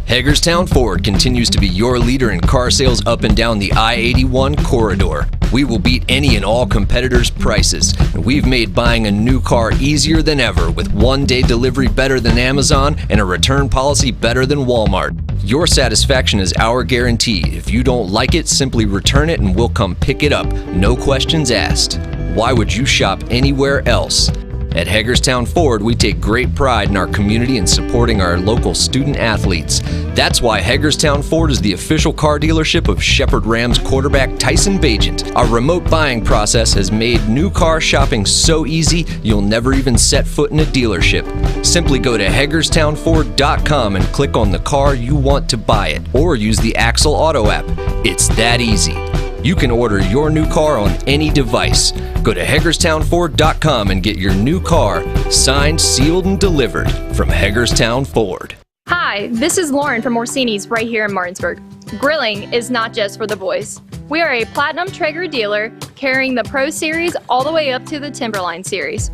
Hagerstown Ford continues to be your leader in car sales up and down the I-81 corridor. We will beat any and all competitors' prices, and we've made buying a new car easier than ever with one-day delivery better than Amazon and a return policy better than Walmart. Your satisfaction is our guarantee. If you don't like it, simply return it and we'll come pick it up. No questions asked. Why would you shop anywhere else? At Hagerstown Ford, we take great pride in our community and supporting our local student athletes. That's why Hagerstown Ford is the official car dealership of Shepherd Rams quarterback Tyson Bagent. Our remote buying process has made new car shopping so easy, you'll never even set foot in a dealership. Simply go to HagerstownFord.com and click on the car you want to buy it, or use the Axle Auto app. It's that easy. You can order your new car on any device. Go to HagerstownFord.com and get your new car signed, sealed, and delivered from Hagerstown Ford. Hi, this is Lauren from Orsini's right here in Martinsburg. Grilling is not just for the boys. We are a Platinum Traeger dealer carrying the Pro Series all the way up to the Timberline Series.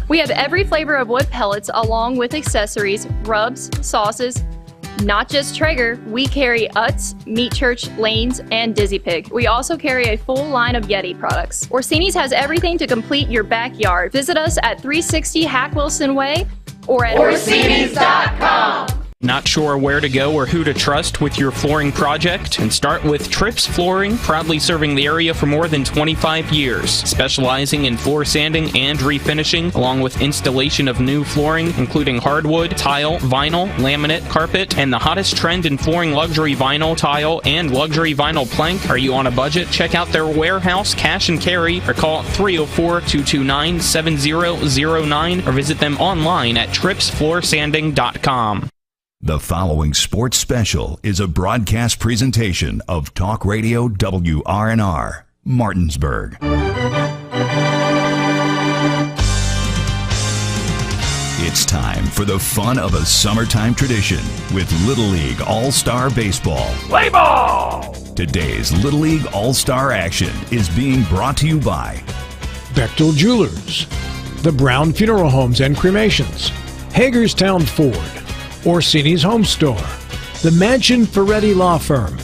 We have every flavor of wood pellets along with accessories, rubs, sauces. Not just Traeger, we carry Utz, Meat Church, Lanes, and Dizzy Pig. We also carry a full line of Yeti products. Orsini's has everything to complete your backyard. Visit us at 360 Hack Wilson Way or at Orsinis.com. Not sure where to go or who to trust with your flooring project? And start with Trips Flooring, proudly serving the area for more than 25 years, specializing in floor sanding and refinishing, along with installation of new flooring, including hardwood, tile, vinyl, laminate, carpet, and the hottest trend in flooring, luxury vinyl tile and luxury vinyl plank. Are you on a budget? Check out their warehouse, cash and carry, or call 304-229-7009, or visit them online at tripsfloorsanding.com. The following sports special is a broadcast presentation of Talk Radio WRNR, Martinsburg. It's time for the fun of a summertime tradition with Little League All-Star Baseball. Play ball! Today's Little League All-Star action is being brought to you by Bechtel Jewelers, the Brown Funeral Homes and Cremations, Hagerstown Ford, Orsini's Home Store, the Mansion Ferretti Law Firm,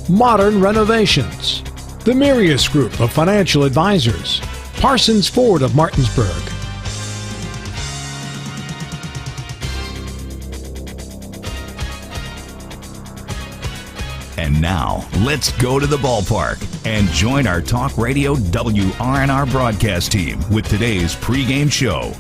Modern Renovations, the Mirius Group of Financial Advisors, Parsons Ford of Martinsburg. And now, let's go to the ballpark and join our Talk Radio WRNR broadcast team with today's pregame show.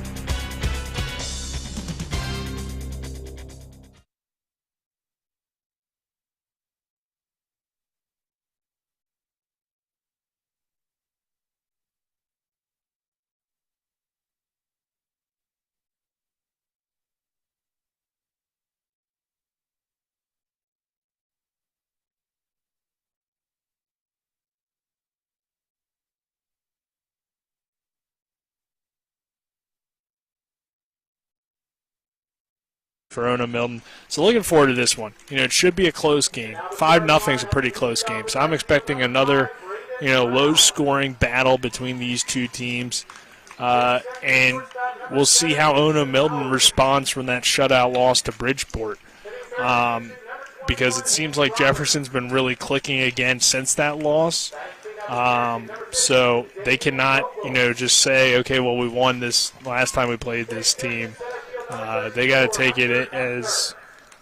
For Ona-Milton. So looking forward to this one. It should be a close game. 5-0 is a pretty close game. So I'm expecting another, low-scoring battle between these two teams. And we'll see how Ona-Milton responds from that shutout loss to Bridgeport. Because it seems like Jefferson's been really clicking again since that loss. So they cannot, just say, okay, well, we won this last time we played this team. They got to take it as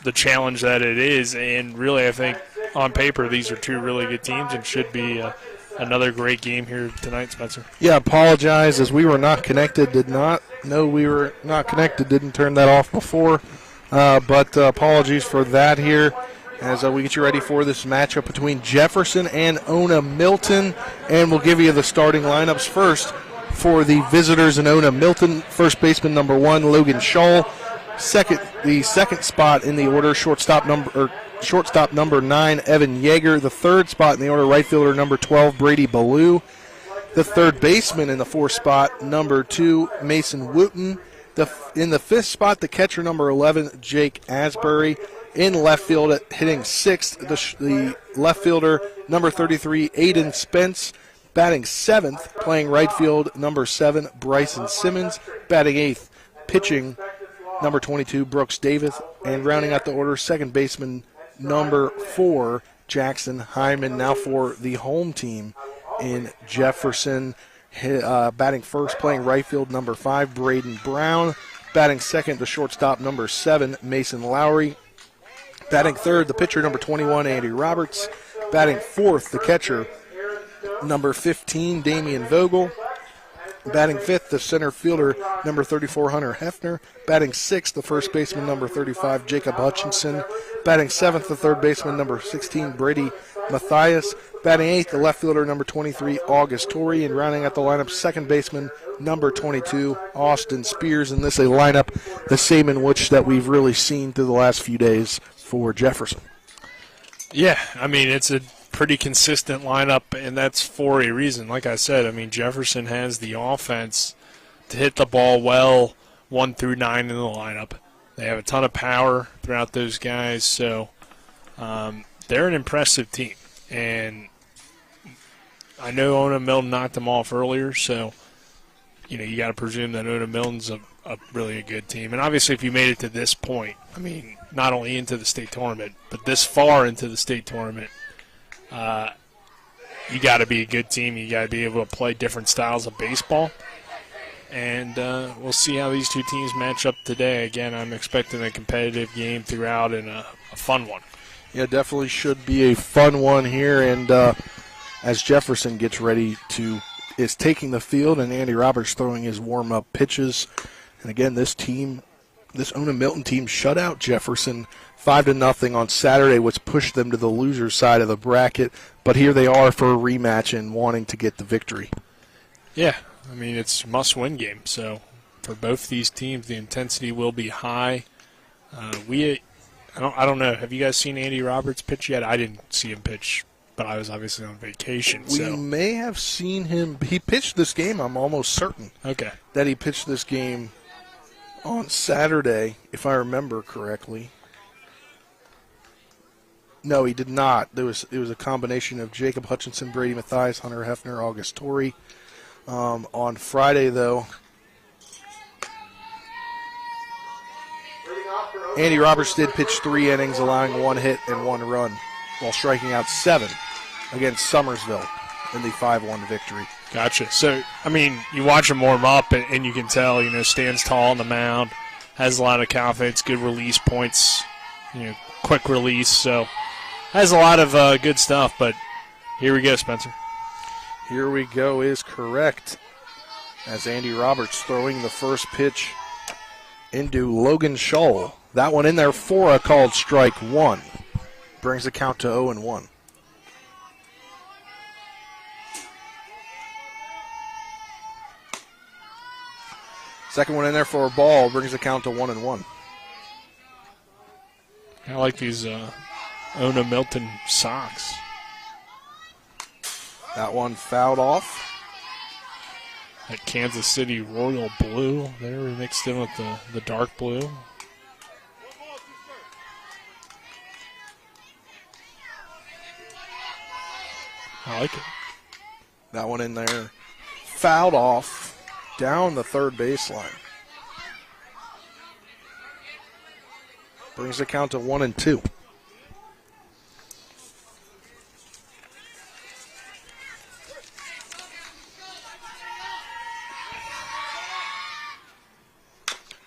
the challenge that it is, and really I think on paper these are two really good teams and should be another great game here tonight, Spencer. Yeah, apologize as we were not connected, did not know we were not connected, didn't turn that off before, but apologies for that here as we get you ready for this matchup between Jefferson and Ona-Milton, and we'll give you the starting lineups first. For the visitors in Ona-Milton, first baseman number 1, Logan Shaw. The second spot in the order, shortstop number 9, Evan Yeager. The third spot in the order, right fielder number 12, Brady Baloo. The third baseman in the fourth spot, number 2, Mason Wooten. In the fifth spot, the catcher number 11, Jake Asbury. In left field, hitting sixth, the left fielder number 33, Aiden Spence. Batting seventh, playing right field, number 7, Bryson Simmons. Batting eighth, pitching, number 22, Brooks Davis. And rounding out the order, second baseman, number 4, Jackson Hyman. Now for the home team in Jefferson. Batting first, playing right field, number 5, Braden Brown. Batting second, the shortstop, number 7, Mason Lowry. Batting third, the pitcher, number 21, Andy Roberts. Batting fourth, the catcher, number 15, Damian Vogel. Batting fifth, the center fielder, number 34, Hunter Hefner. Batting sixth, the first baseman, number 35, Jacob Hutchinson. Batting seventh, the third baseman, number 16, Brady Matthias. Batting eighth, the left fielder, number 23, August Torrey. And rounding out the lineup, second baseman, number 22, Austin Spears. And this is a lineup the same in which that we've really seen through the last few days for Jefferson. Yeah, I mean, it's a pretty consistent lineup, and that's for a reason. Like I said, I mean, Jefferson has the offense to hit the ball well 1 through 9 in the lineup. They have a ton of power throughout those guys, so they're an impressive team. And I know Ona-Milton knocked them off earlier, so you got to presume that Ona-Milton's a really a good team. And obviously, if you made it to this point, I mean, not only into the state tournament, but this far into the state tournament, you got to be a good team. You got to be able to play different styles of baseball. And we'll see how these two teams match up today. Again, I'm expecting a competitive game throughout and a fun one. Yeah, definitely should be a fun one here. And as Jefferson gets ready is taking the field, and Andy Roberts throwing his warm-up pitches. And again, this Ona-Milton team shut out Jefferson 5-0 on Saturday, which pushed them to the loser's side of the bracket. But here they are for a rematch and wanting to get the victory. Yeah, I mean, it's a must-win game. So for both these teams, the intensity will be high. I don't know. Have you guys seen Andy Roberts pitch yet? I didn't see him pitch, but I was obviously on vacation. We may have seen him. He pitched this game, I'm almost certain. Okay. That he pitched this game on Saturday, if I remember correctly. No, he did not. It was a combination of Jacob Hutchinson, Brady Matthias, Hunter Hefner, August Torrey. On Friday, though, Andy Roberts did pitch 3 innings, allowing 1 hit and 1 run, while striking out 7 against Summersville in the 5-1 victory. Gotcha. So, I mean, you watch him warm up, and you can tell, stands tall on the mound, has a lot of confidence, good release points, quick release. So, has a lot of good stuff. But here we go, Spencer. Here we go is correct. As Andy Roberts throwing the first pitch into Logan Shull. That one in there for a called strike 1. Brings the count to 0-1. Second one in there for a ball, brings the count to 1-1. I like these Ona-Milton socks. That one fouled off. That Kansas City Royal blue there, mixed in with the dark blue. I like it. That one in there fouled off down the third baseline. Brings the count to 1-2.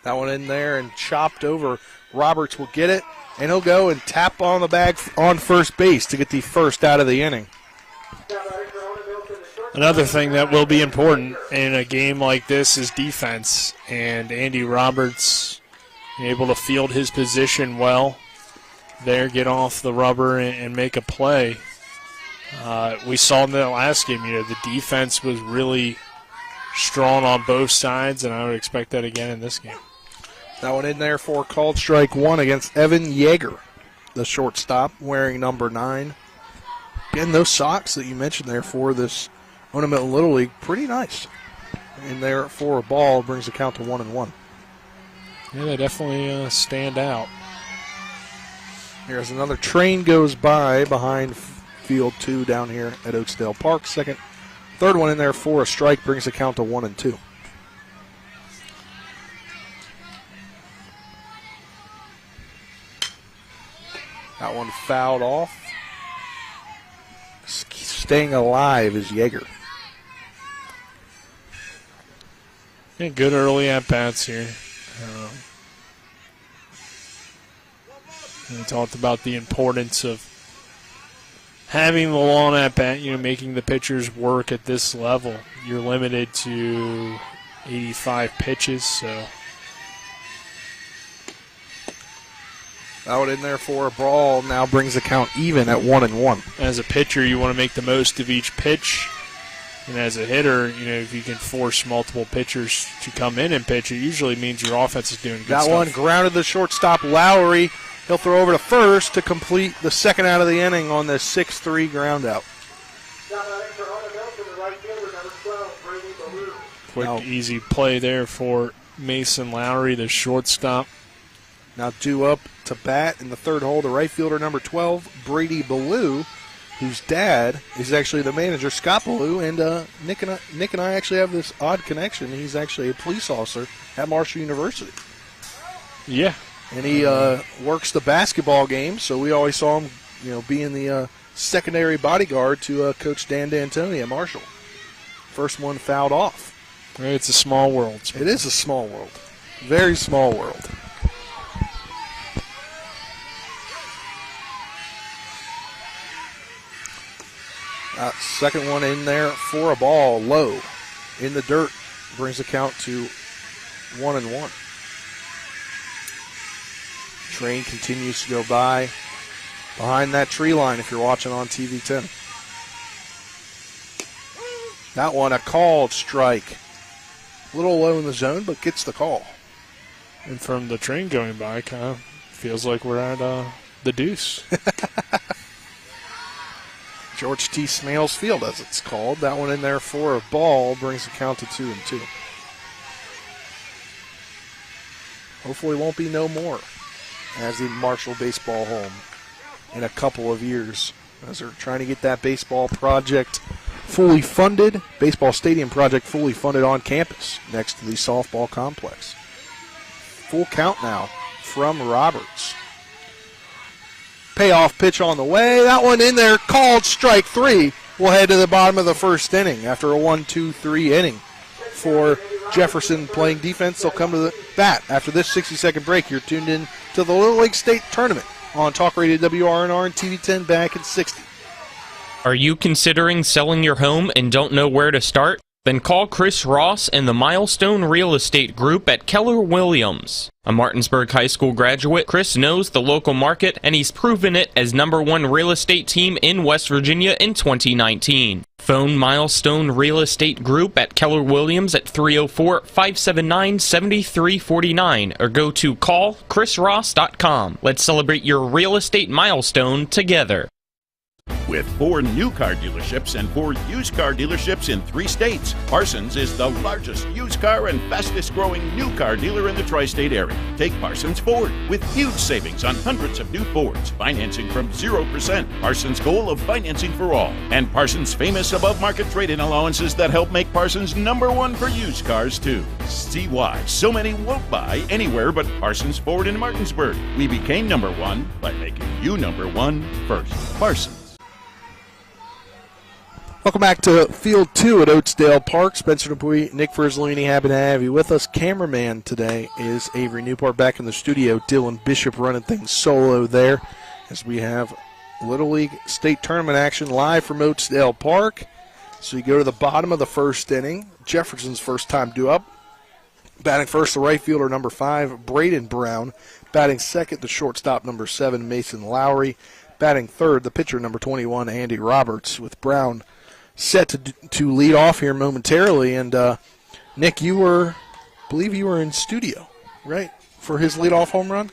That one in there and chopped over. Roberts will get it, and he'll go and tap on the bag on first base to get the first out of the inning. Another thing that will be important in a game like this is defense, and Andy Roberts able to field his position well there, get off the rubber and make a play. We saw in that last game, the defense was really strong on both sides, and I would expect that again in this game. That one in there for called strike 1 against Evan Yeager, the shortstop, wearing number 9. Again, those socks that you mentioned there for this Ona-Milton Little League, pretty nice. In there for a ball, brings the count to 1-1. Yeah, they definitely stand out. Here's another train goes by behind field 2 down here at Oakesdale Park. Third one in there for a strike, brings the count to 1-2. That one fouled off. Staying alive is Yeager. Yeah, good early at-bats here. We talked about the importance of having the long at-bat, making the pitchers work at this level. You're limited to 85 pitches, so. Out in there for a ball, now brings the count even at 1-1. As a pitcher, you want to make the most of each pitch. And as a hitter, if you can force multiple pitchers to come in and pitch, it usually means your offense is doing good stuff. That one grounded the shortstop, Lowry. He'll throw over to first to complete the second out of the inning on the 6-3 ground out. Quick, easy play there for Mason Lowry, the shortstop. Now due up to bat in the third hole, the right fielder, number 12, Brady Baloo, whose dad is actually the manager, Scott Baloo, and Nick and I actually have this odd connection. He's actually a police officer at Marshall University. Yeah. And he works the basketball game, so we always saw him, being the secondary bodyguard to Coach Dan D'Antoni at Marshall. First one fouled off. It's a small world. It is a small world. Very small world. Second one in there for a ball, low, in the dirt, brings the count to 1-1. Train continues to go by behind that tree line if you're watching on TV 10. That one, a called strike. A little low in the zone, but gets the call. And from the train going by, kind of feels like we're at the deuce. George T. Smales Field, as it's called. That one in there for a ball brings the count to 2-2. Hopefully won't be no more as the Marshall baseball home in a couple of years as they're trying to get that baseball project fully funded, baseball stadium project fully funded on campus next to the softball complex. Full count now from Roberts. Payoff pitch on the way. That one in there, called strike 3. We'll head to the bottom of the first inning after a 1-2-3 inning for Jefferson playing defense. They'll come to the bat after this 60-second break. You're tuned in to the Little League State Tournament on Talk Radio WRNR and TV 10 back at 60. Are you considering selling your home and don't know where to start? Then call Chris Ross and the Milestone Real Estate Group at Keller Williams. A Martinsburg High School graduate, Chris knows the local market, and he's proven it as #1 real estate team in West Virginia in 2019. Phone Milestone Real Estate Group at Keller Williams at 304-579-7349 or go to callchrisross.com. Let's celebrate your real estate milestone together. With 4 new car dealerships and 4 used car dealerships in 3 states, Parsons is the largest used car and fastest growing new car dealer in the tri-state area. Take Parsons Ford with huge savings on hundreds of new Fords, financing from 0%, Parsons' goal of financing for all, and Parsons' famous above-market trade-in allowances that help make Parsons #1 for used cars too. See why so many won't buy anywhere but Parsons Ford in Martinsburg. We became #1 by making you #1 first. Parsons. Welcome back to Field 2 at Oatsdale Park. Spencer Dupuy, Nick Verzolini, happy to have you with us. Cameraman today is Avery Newport. Back in the studio, Dylan Bishop running things solo there as we have Little League State Tournament action live from Oatsdale Park. So you go to the bottom of the first inning. Jefferson's first time due up. Batting first, the right fielder, number 5, Braden Brown. Batting second, the shortstop, number 7, Mason Lowry. Batting third, the pitcher, number 21, Andy Roberts, with Brown set to lead off here momentarily. And Nick, believe you were in studio, right, for his leadoff home run?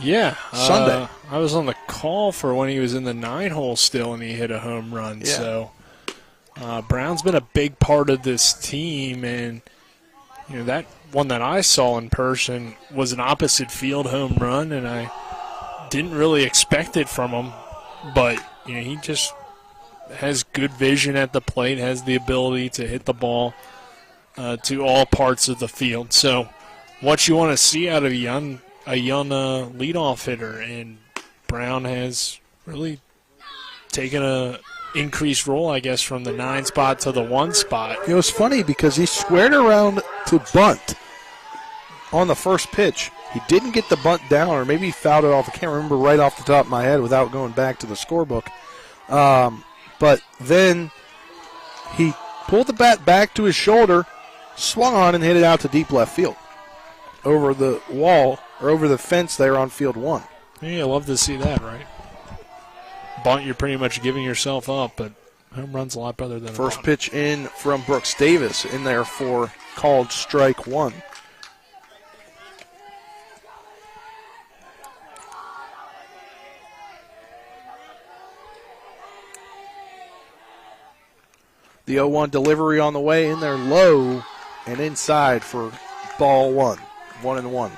Yeah. Sunday. I was on the call for when he was in the 9-hole still and he hit a home run. Yeah. So Brown's been a big part of this team, and that one that I saw in person was an opposite field home run, and I didn't really expect it from him, but he just has good vision at the plate, has the ability to hit the ball to all parts of the field. So what you want to see out of a young leadoff hitter, and Brown has really taken a increased role, I guess, from the 9 spot to the 1 spot. It was funny because he squared around to bunt on the first pitch. He didn't get the bunt down, or maybe he fouled it off. I can't remember right off the top of my head without going back to the scorebook. But then he pulled the bat back to his shoulder, swung on, and hit it out to deep left field over the wall, or over the fence there on field 1. Yeah, I love to see that, right? Bunt, you're pretty much giving yourself up, but home run's a lot better than first pitch in from Brooks Davis in there for called strike 1. The 0-1 delivery on the way in there low and inside for ball 1. 1-1.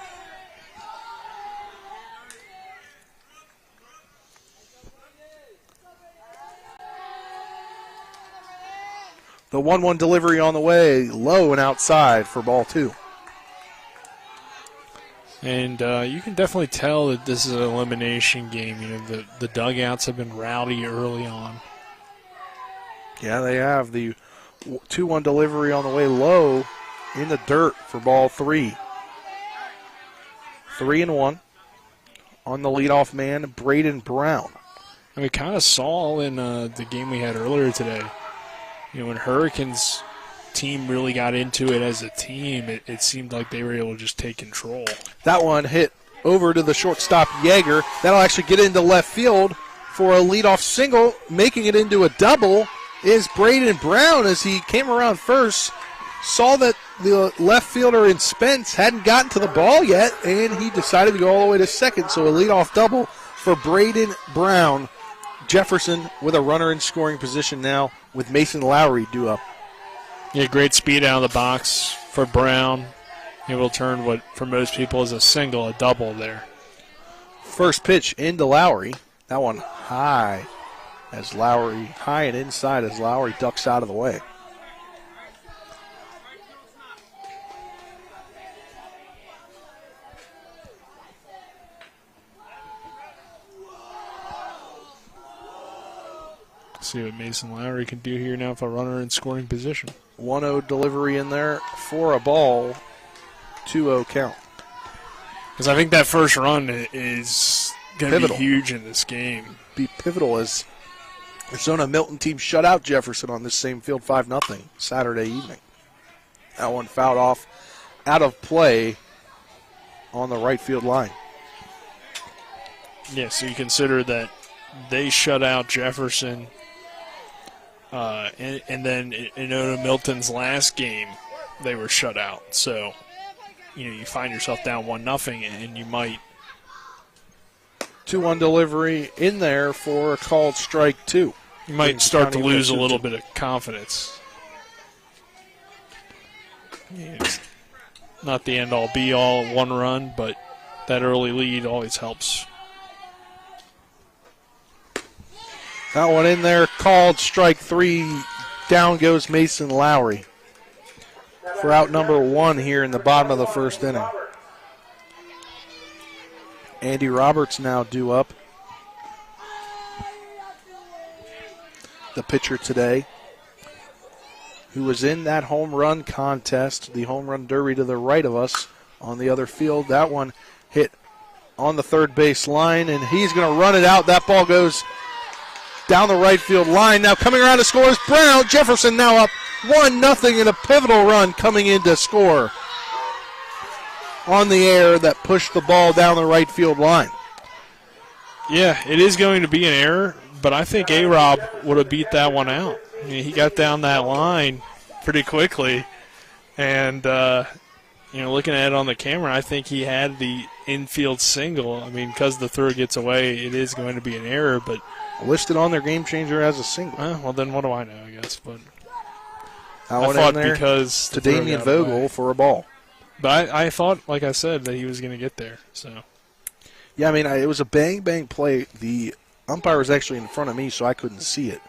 The 1-1 delivery on the way low and outside for ball 2. And you can definitely tell that this is an elimination game. You know, the dugouts have been rowdy early on. Yeah, they have. The 2-1 delivery on the way low in the dirt for ball 3. 3-1 on the leadoff man, Brady Brown. And we kind of saw in the game we had earlier today, you know, when Hurricanes team really got into it as a team, it seemed like they were able to just take control. That one hit over to the shortstop, Yeager. That'll actually get into left field for a leadoff single, making it into a double is Brady Brown as he came around first, saw that the left fielder in Spence hadn't gotten to the ball yet, and he decided to go all the way to second. So a leadoff double for Brady Brown. Jefferson with a runner in scoring position now with Mason Lowry due up. Yeah, great speed out of the box for Brown. He will turn what for most people is a single, a double there. First pitch into Lowry. That one high and inside as Lowry ducks out of the way. See what Mason Lowry can do here now with a runner in scoring position. 1-0 delivery in there for a ball. 2-0 count. Because I think that first run is going to be huge in this game. Be pivotal as the Ona-Milton team shut out Jefferson on this same field 5-0 Saturday evening. That one fouled off out of play on the right field line. Yeah, so you consider that they shut out Jefferson. And then in Ona-Milton's last game, they were shut out. So, you know, you find yourself down 1-0, and you might. 2-1 delivery in there for a called strike 2. You might start to lose a little bit of confidence. Yeah, it's not the end-all, be-all, 1 run, but that early lead always helps. That one in there, called strike 3. Down goes Mason Lowry for out number 1 here in the bottom of the first inning. Andy Roberts now due up. The pitcher today, who was in that home run contest, the home run derby to the right of us on the other field. That one hit on the third base line, and he's going to run it out. That ball goes down the right field line. Now coming around to score is Brown. Jefferson now up 1-0 in a pivotal run coming in to score on the air that pushed the ball down the right field line. Yeah, it is going to be an error, but I think A-Rob would have beat that one out. I mean, he got down that line pretty quickly, and looking at it on the camera, I think he had the infield single. I mean, because the throw gets away, it is going to be an error, but listed on their game changer as a single. Well, then what do I know, I guess. But I thought because to Damian Vogel for a ball. But I thought, like I said, that he was going to get there. So, yeah, I mean, it was a bang play. The umpire was actually in front of me, so I couldn't see it.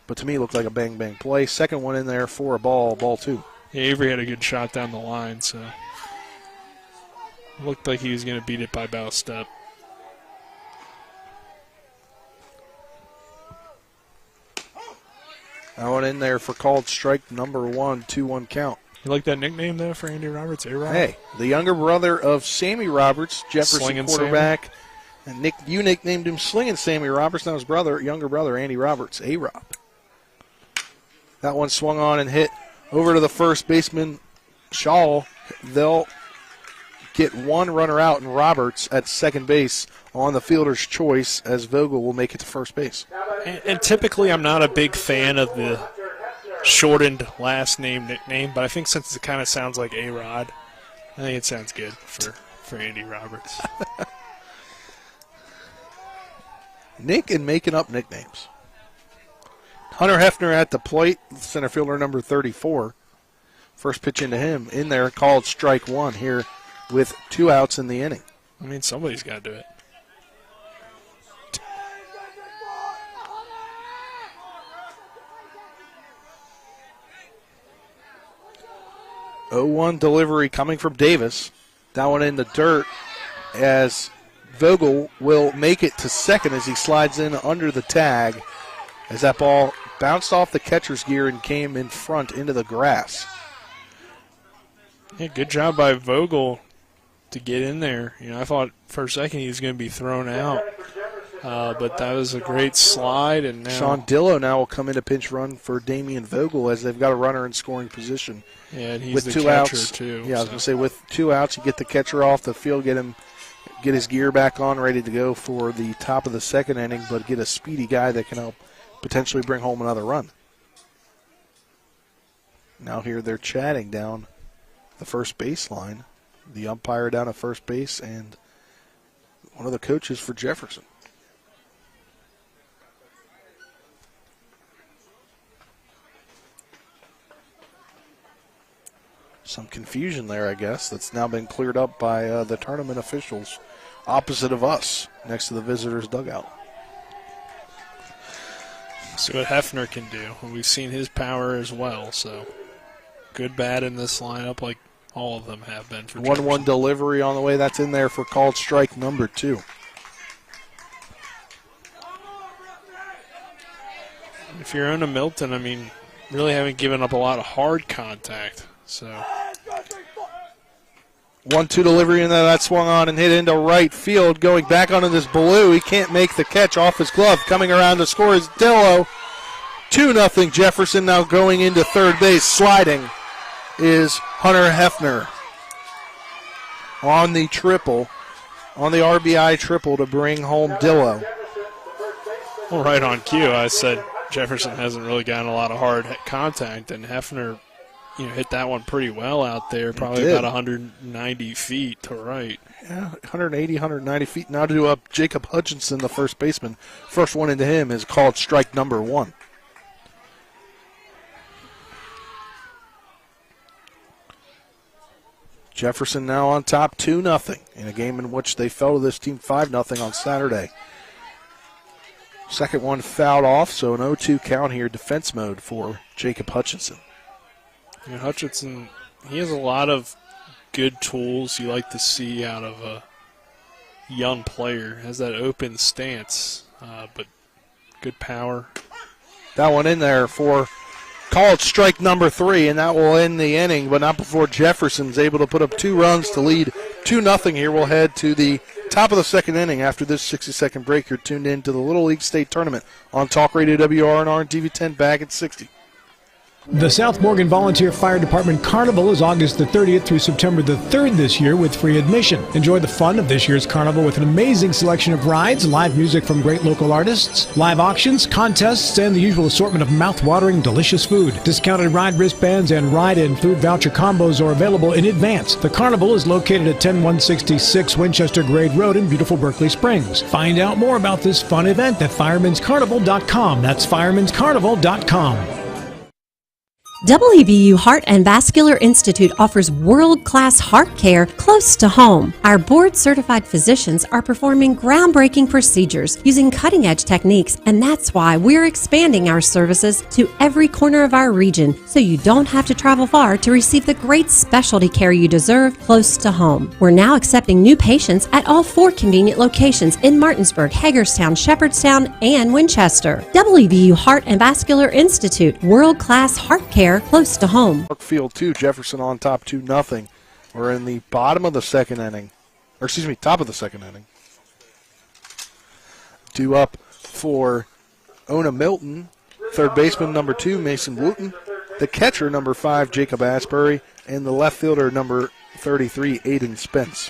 But to me, it looked like a bang play. Second one in there for a ball 2. Yeah, Avery had a good shot down the line, so it looked like he was going to beat it by about a step. That one in there for called strike number 1, 2-1 count. You like that nickname, though, for Andy Roberts, A-Rod? Hey, the younger brother of Sammy Roberts, Jefferson Slingin' quarterback. And you nicknamed him Slingin' Sammy Roberts. Now his younger brother, Andy Roberts, A-Rob. That one swung on and hit over to the first baseman, Shaw. They'll get one runner out, and Roberts at second base on the fielder's choice, as Vogel will make it to first base. And typically I'm not a big fan of the shortened last name nickname, but I think since it kind of sounds like A-Rod, I think it sounds good for Andy Roberts. Nick and making up nicknames. Hunter Hefner at the plate, center fielder number 34. First pitch into him, in there, called strike 1 here with 2 outs in the inning. I mean, somebody's got to do it. (0-1) delivery coming from Davis. That one in the dirt as Vogel will make it to second as he slides in under the tag as that ball bounced off the catcher's gear and came in front into the grass. Yeah, good job by Vogel to get in there. You know, I thought for a second he was going to be thrown out, but that was a great slide. And now Sean Dillo now will come in a pinch run for Damian Vogel as they've got a runner in scoring position. Yeah, and he's with the 2 catcher outs, too. Yeah, I was going to say with 2 outs, you get the catcher off the field, get his gear back on, ready to go for the top of the second inning, but get a speedy guy that can help potentially bring home another run. Now here they're chatting down the first baseline, the umpire down at first base and one of the coaches for Jefferson. Some confusion there, I guess, that's now been cleared up by the tournament officials opposite of us, next to the visitors' dugout. See what Hefner can do. We've seen his power as well, so good bat in this lineup like all of them have been for 1-1 delivery on the way. That's in there for called strike number 2. If you're Ona-Milton, I mean, really haven't given up a lot of hard contact. So 1-2 delivery, and then that swung on and hit into right field. Going back onto this Baloo. He can't make the catch off his glove. Coming around to score is Dillo. 2-0 Jefferson. Now going into third base. Sliding is Hunter Hefner on the triple, on the RBI triple to bring home Dillo. Well, right on cue. I said Jefferson hasn't really gotten a lot of hard contact, and Hefner, hit that one pretty well out there, probably about 190 feet to right. Yeah, 180, 190 feet. Now to up Jacob Hutchinson, the first baseman. First one into him is called strike number 1. Jefferson now on top 2-0 in a game in which they fell to this team 5-0 on Saturday. Second one fouled off, so an 0-2 count here, defense mode for Jacob Hutchinson. And Hutchinson, he has a lot of good tools you like to see out of a young player. Has that open stance, but good power. That one in there for called strike number 3, and that will end the inning, but not before Jefferson's able to put up 2 runs to lead 2-0 here. We'll head to the top of the second inning after this 60-second break. You're tuned in to the Little League State Tournament on Talk Radio WRNR and TV10 back at 60. The South Morgan Volunteer Fire Department Carnival is August the 30th through September the 3rd this year with free admission. Enjoy the fun of this year's carnival with an amazing selection of rides, live music from great local artists, live auctions, contests, and the usual assortment of mouth-watering, delicious food. Discounted ride wristbands and ride and food voucher combos are available in advance. The carnival is located at 10166 Winchester Grade Road in beautiful Berkeley Springs. Find out more about this fun event at firemanscarnival.com. That's firemanscarnival.com. WVU Heart and Vascular Institute offers world-class heart care close to home. Our board-certified physicians are performing groundbreaking procedures using cutting-edge techniques, and that's why we're expanding our services to every corner of our region so you don't have to travel far to receive the great specialty care you deserve close to home. We're now accepting new patients at all 4 convenient locations in Martinsburg, Hagerstown, Shepherdstown, and Winchester. WVU Heart and Vascular Institute, world-class heart care close to home. Field 2, Jefferson on top 2-0. We're in the bottom of the second inning. Or excuse me, top of the second inning. Due up for Ona-Milton, third baseman number 2, Mason Wooten, the catcher number 5, Jacob Asbury, and the left fielder number 33, Aiden Spence.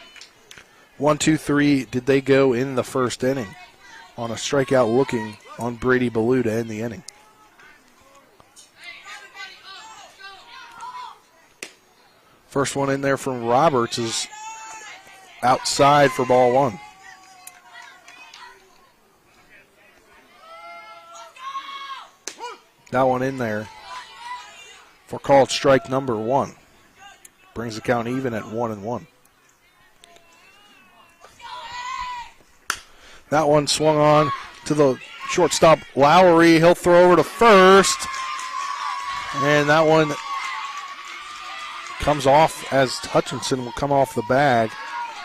1-2-3 did they go in the first inning on a strikeout looking on Brady Baloo to end the inning. First one in there from Roberts is outside for ball 1. That one in there for called strike number 1. Brings the count even at 1-1. That one swung on to the shortstop Lowry. He'll throw over to first. And that one comes off as Hutchinson will come off the bag.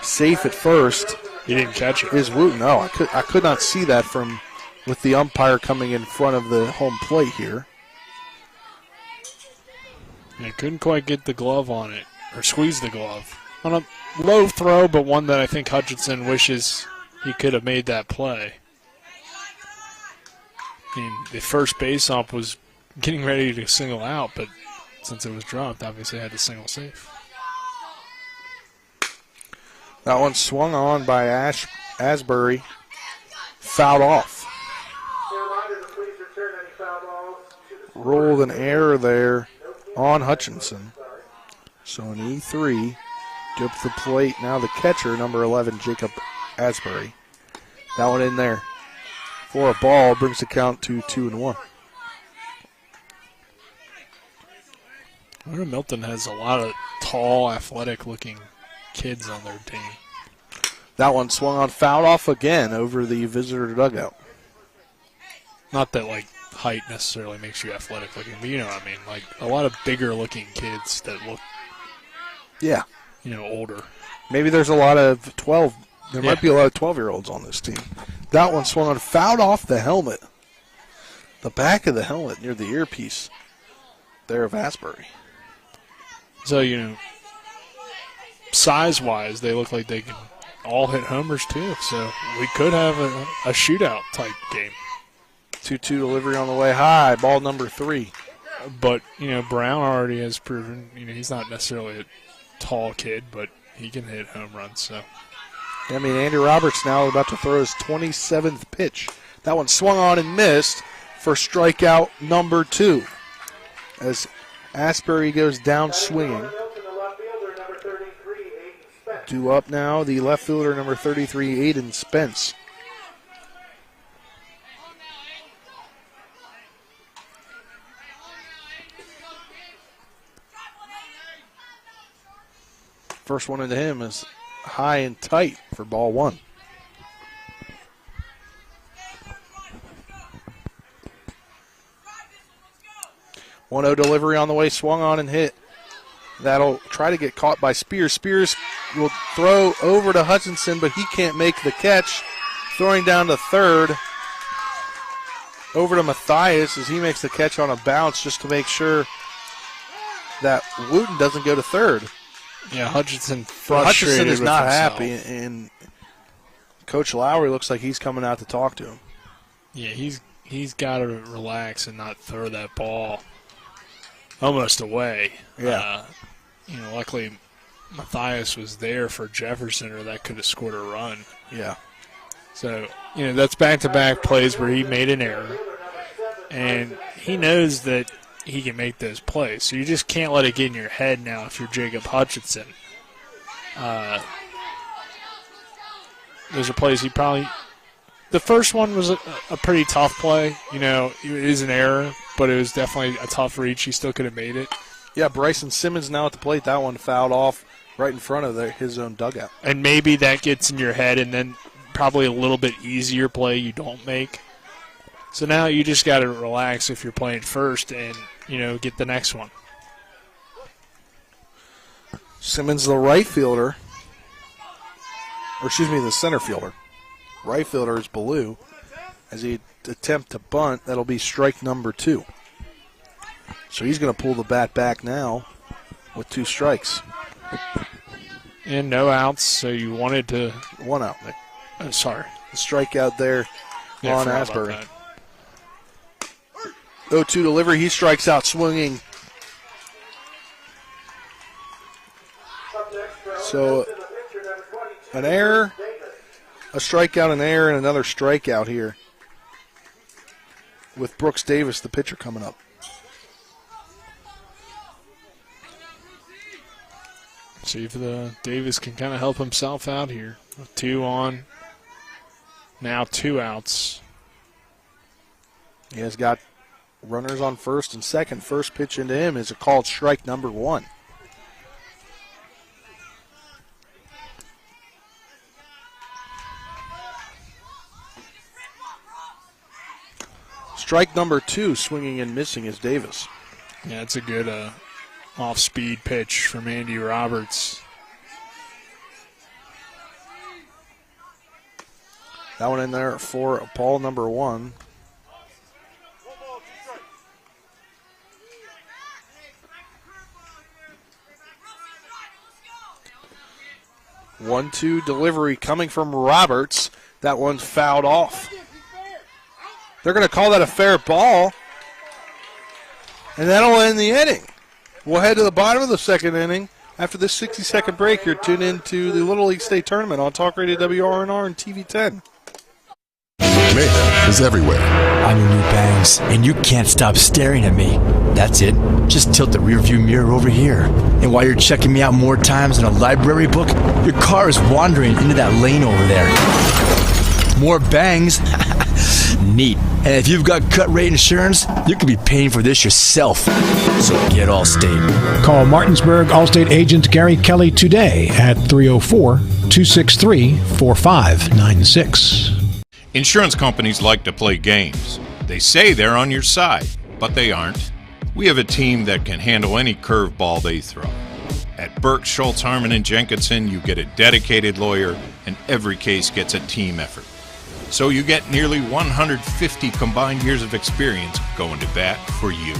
Safe at first. He didn't catch it. Is Wooten. No, I could not see that from with the umpire coming in front of the home plate here. I couldn't quite get the glove on it, or squeeze the glove. On a low throw, but one that I think Hutchinson wishes he could have made that play. I mean, the first base ump was getting ready to single out, but since it was dropped, obviously had to single safe. That one swung on by Asbury. Fouled off. Rolled an error there on Hutchinson. So an E3. Up the plate. Now the catcher, number 11, Jacob Asbury. That one in there for a ball brings the count to 2-1. Ona-Milton has a lot of tall, athletic-looking kids on their team. That one swung on, fouled off again over the visitor dugout. Not that, like, height necessarily makes you athletic-looking, but you know what I mean. Like, a lot of bigger-looking kids that look, yeah, older. Maybe there's a lot of 12. There might be a lot of 12-year-olds on this team. That one swung on, fouled off the helmet. The back of the helmet near the earpiece there of Asbury. So, size-wise, they look like they can all hit homers, too. So we could have a shootout-type game. 2-2 delivery on the way high, ball number 3. But, Brown already has proven, he's not necessarily a tall kid, but he can hit home runs, so. I mean, Andy Roberts now about to throw his 27th pitch. That one swung on and missed for strikeout number 2. As Asbury goes down swinging. Due up now, the left fielder, number 33, Aiden Spence. First one into him is high and tight for ball 1. One-0 delivery on the way, swung on and hit. That'll try to get caught by Spears. Spears will throw over to Hutchinson, but he can't make the catch. Throwing down to third. Over to Matthias as he makes the catch on a bounce just to make sure that Wooten doesn't go to third. Yeah, Hutchinson frustrated. Hutchinson is not himself. happy, and Coach Lowry looks like he's coming out to talk to him. Yeah, he's got to relax and not throw that ball almost away. Yeah. Luckily Matthias was there for Jefferson, or that could have scored a run. Yeah. So, that's back-to-back plays where he made an error, and he knows that he can make those plays. So you just can't let it get in your head now if you're Jacob Hutchinson. Those are plays the first one was a pretty tough play. It is an error, but it was definitely a tough reach. He still could have made it. Yeah, Bryson Simmons now at the plate. That one fouled off right in front of his own dugout. And maybe that gets in your head, and then probably a little bit easier play you don't make. So now you just got to relax if you're playing first and, get the next one. Simmons, the right fielder, the center fielder. Right fielder is Baloo. As he attempt to bunt, that'll be strike number 2. So he's going to pull the bat back now with 2 strikes. And no outs, so you wanted to... 1 out. Sorry. The strikeout there on Asbury. 0-2 delivery. He strikes out swinging. So an error, a strikeout, an error, and another strikeout here with Brooks Davis, the pitcher, coming up. See if Davis can kind of help himself out here. 2 on, now 2 outs. He has got runners on first and second. First pitch into him is a called strike number 1. Strike number 2, swinging and missing, is Davis. Yeah, it's a good off-speed pitch from Andy Roberts. That one in there for ball number 1. One-two delivery coming from Roberts. That one's fouled off. They're going to call that a fair ball, and that'll end the inning. We'll head to the bottom of the second inning after this 60-second break. You're tuned into the Little League State Tournament on Talk Radio WRNR and TV 10. Mayhem is everywhere. I'm your new Bangs, and you can't stop staring at me. That's it. Just tilt the rearview mirror over here. And while you're checking me out more times than a library book, your car is wandering into that lane over there. More Bangs. Neat. And if you've got cut rate insurance, you could be paying for this yourself. So get Allstate. Call Martinsburg Allstate agent Gary Kelly today at 304-263-4596. Insurance companies like to play games. They say they're on your side, but they aren't. We have a team that can handle any curveball they throw. At Burke, Schultz, Harmon, and Jenkinson, you get a dedicated lawyer, and every case gets a team effort. So you get nearly 150 combined years of experience going to bat for you.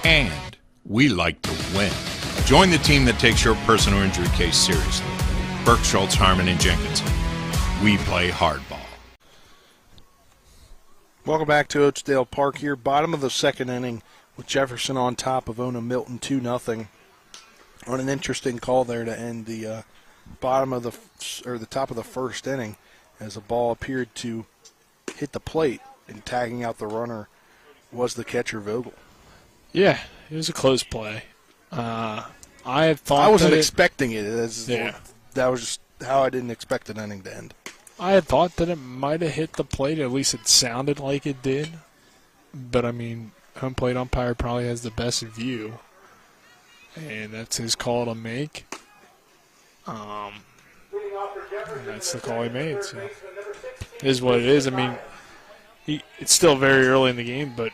And we like to win. Join the team that takes your personal injury case seriously. Burke, Schultz, Harmon, and Jenkinson. We play hardball. Welcome back to Oakdale Park here. Bottom of the second inning with Jefferson on top of Ona-Milton 2-0. On an interesting call there to end the the top of the first inning, as a ball appeared to hit the plate, and tagging out the runner was the catcher Vogel. Yeah, it was a close play. I wasn't expecting it. That was just how I didn't expect an inning to end. I had thought that it might have hit the plate. At least it sounded like it did. But, I mean, home plate umpire probably has the best view. And that's his call to make. And that's the call he made. So it is what it is. I mean, it's still very early in the game, but,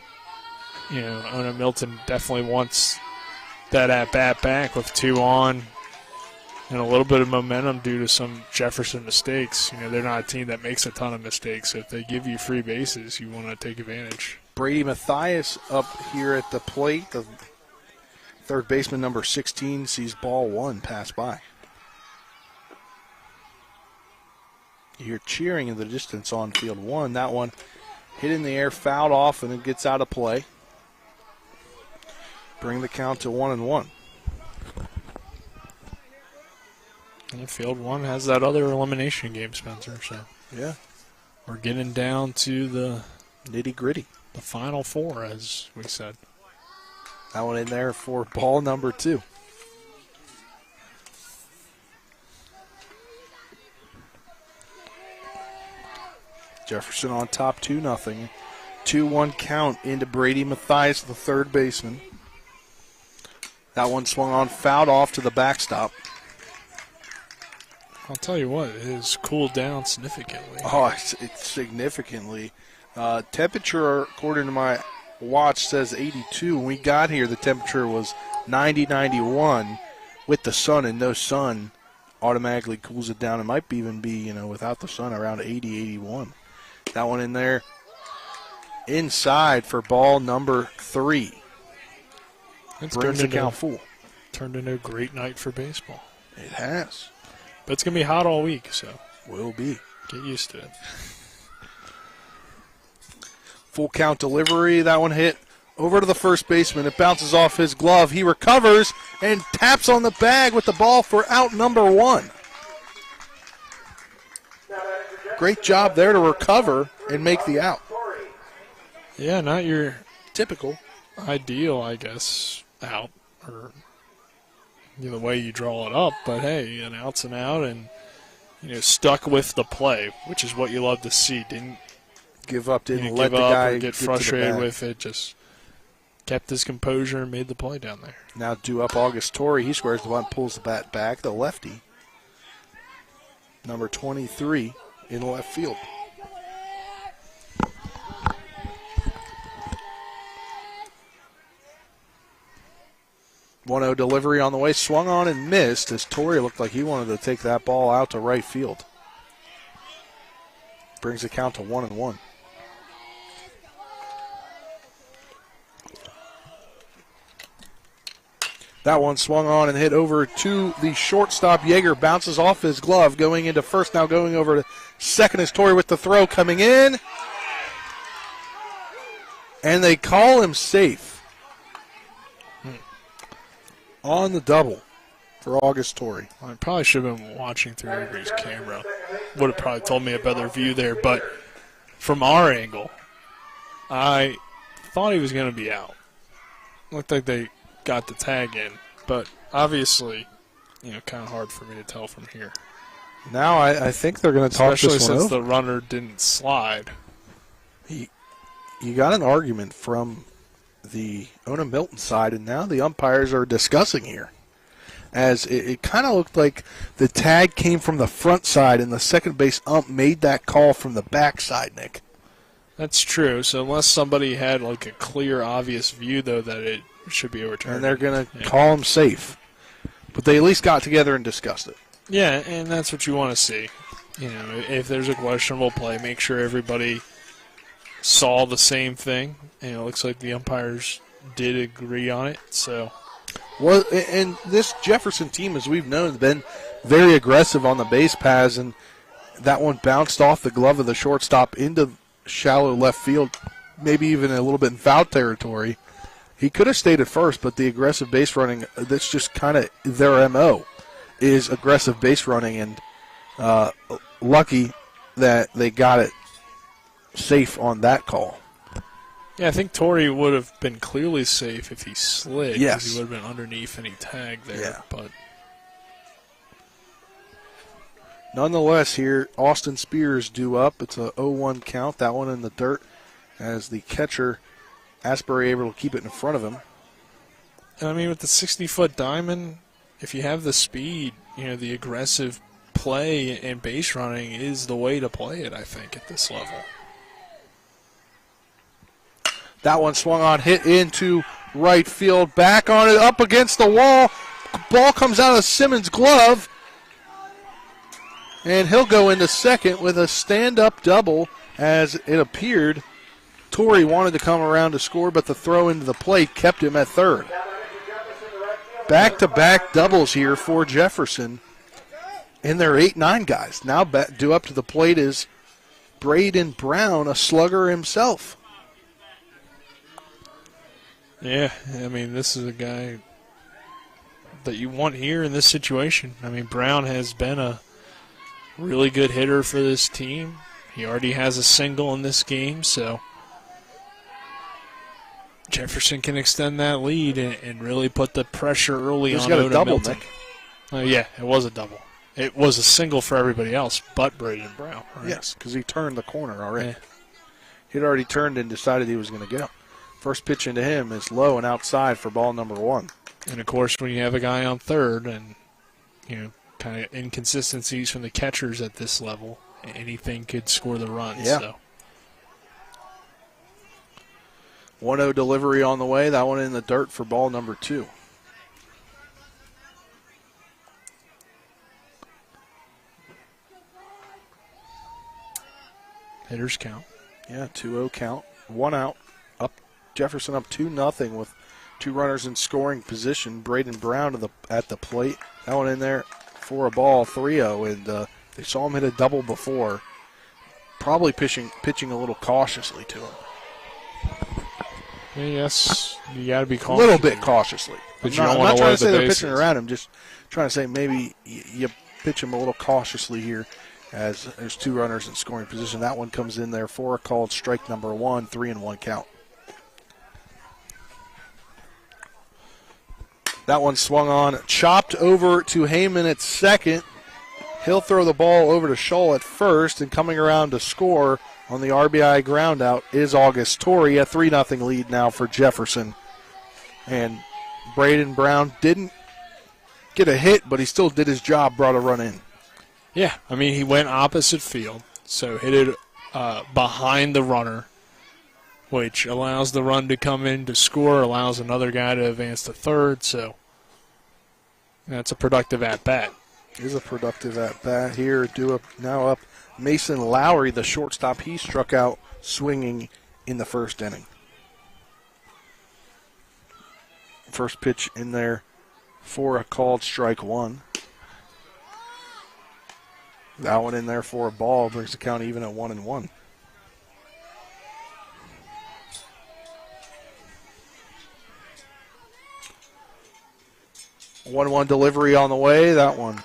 Ona-Milton definitely wants that at-bat back with 2 on. And a little bit of momentum due to some Jefferson mistakes. They're not a team that makes a ton of mistakes. So if they give you free bases, you want to take advantage. Brady Mathias up here at the plate. The third baseman, number 16, sees ball 1 pass by. You hear cheering in the distance on field 1. That one hit in the air, fouled off, and it gets out of play. Bring the count to 1-1. And field 1 has that other elimination game, Spencer. So yeah, we're getting down to the nitty-gritty. The final 4, as we said. That one in there for ball number 2. Jefferson on top 2-0. 2-1 count into Brady Mathias, the third baseman. That one swung on, fouled off to the backstop. I'll tell you what, it has cooled down significantly. Oh, it's significantly. Temperature, according to my watch, says 82. When we got here, the temperature was 90, 91. With the sun and no sun, automatically cools it down. It might even be, without the sun, around 80, 81. That one in there. Inside for ball number 3. Brings the count full. Turned into a great night for baseball. It has. But it's going to be hot all week, so. Will be. Get used to it. Full count delivery. That one hit over to the first baseman. It bounces off his glove. He recovers and taps on the bag with the ball for out number 1. Great job there to recover and make the out. Yeah, not your typical ideal, I guess, out or the way you draw it up. But, hey, an out's an out and, stuck with the play, which is what you love to see. Didn't give up, didn't let the guy get frustrated with it, just kept his composure and made the play down there. Now due up August Torrey. He squares the bunt, pulls the bat back. The lefty, number 23 in left field. .1-0 delivery on the way, swung on and missed as Torrey looked like he wanted to take that ball out to right field. Brings the count to 1-1. That one swung on and hit over to the shortstop. Yeager bounces off his glove, going into first. Now going over to second is Torrey with the throw coming in. And they call him safe on the double for August Torrey. Well, I probably should have been watching through everybody's camera. Would have probably told me a better view there. But from our angle, I thought he was going to be out. Looked like they got the tag in, but obviously, kind of hard for me to tell from here. Now I think they're going to talk especially this one since over. The runner didn't slide. You got an argument from the Ona-Milton side, and now the umpires are discussing here. As it kind of looked like the tag came from the front side, and the second base ump made that call from the back side, Nick. That's true. So unless somebody had like a clear, obvious view, though, that it should be overturned. And they're going to call him safe. But they at least got together and discussed it. Yeah, and that's what you want to see. If there's a questionable play, make sure everybody saw the same thing. It looks like the umpires did agree on it. So, well, and this Jefferson team, as we've known, has been very aggressive on the base paths, and that one bounced off the glove of the shortstop into shallow left field, maybe even a little bit in foul territory. He could have stayed at first, but the aggressive base running, that's just kind of their MO, is aggressive base running, and lucky that they got it safe on that call. Yeah, I think Torrey would have been clearly safe if he slid. Yes. Because he would have been underneath any tag there. Yeah. But nonetheless, here, Austin Spears due up. It's a 0-1 count. That one in the dirt as the catcher, Asbury, able to keep it in front of him. I mean, with the 60-foot diamond, if you have the speed, the aggressive play and base running is the way to play it, I think, at this level. That one swung on, hit into right field, back on it, up against the wall. Ball comes out of Simmons' glove, and he'll go into second with a stand-up double, as it appeared. Torrey wanted to come around to score, but the throw into the plate kept him at third. Back-to-back doubles here for Jefferson, and they're 8-9 guys. Now due up to the plate is Braden Brown, a slugger himself. Yeah, I mean, this is a guy that you want here in this situation. I mean, Brown has been a really good hitter for this team. He already has a single in this game, so Jefferson can extend that lead and really put the pressure early on Ona-Milton. Yeah, it was a double. It was a single for everybody else but Brady Brown. Right? Yes, because he turned the corner already. He'd already turned and decided he was going to go. First pitch into him is low and outside for ball number 1. And, of course, when you have a guy on third and, kind of inconsistencies from the catchers at this level, anything could score the run. Yeah. So. 1-0 delivery on the way. That one in the dirt for ball number 2. Hitters count. Yeah, 2-0 count. 1 out. Up Jefferson up 2-0 with 2 runners in scoring position. Braden Brown at the plate. That one in there for a ball, 3-0. And they saw him hit a double before. Probably pitching a little cautiously to him. Yes, you got to be cautious. A little bit cautiously. But I'm not trying to say they're pitching bases. around him, just trying to say maybe you pitch him a little cautiously here as there's 2 runners in scoring position. That one comes in there for a called strike number 1, 3-1 count. That one swung on, chopped over to Heyman at second. He'll throw the ball over to Scholl at first, and coming around to score on the RBI ground out is August Torrey. A 3-0 lead now for Jefferson. And Braden Brown didn't get a hit, but he still did his job, brought a run in. Yeah, I mean, he went opposite field, so hit it behind the runner, which allows the run to come in to score, allows another guy to advance to third, so that's a productive at-bat. Is a productive at-bat here. Now up Mason Lowry, the shortstop. He struck out swinging in the first inning. First pitch in there for a called strike 1. That one in there for a ball brings the count even at 1-1. One delivery on the way. That one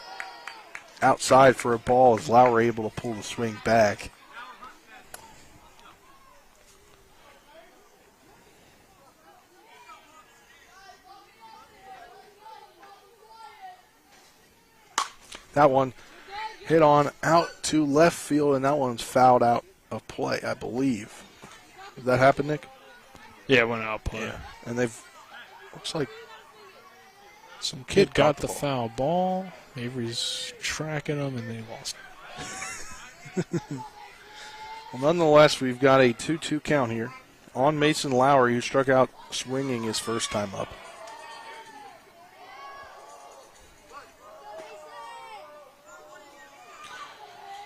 outside for a ball. Is Lowry able to pull the swing back? That one hit on out to left field, and that one's fouled out of play, I believe. Did that happen, Nick? Yeah, it went out of play. Yeah. And looks like some kid got the foul ball. Avery's tracking him, and they lost it. Well, nonetheless, we've got a 2-2 count here on Mason Lowry, who struck out swinging his first time up.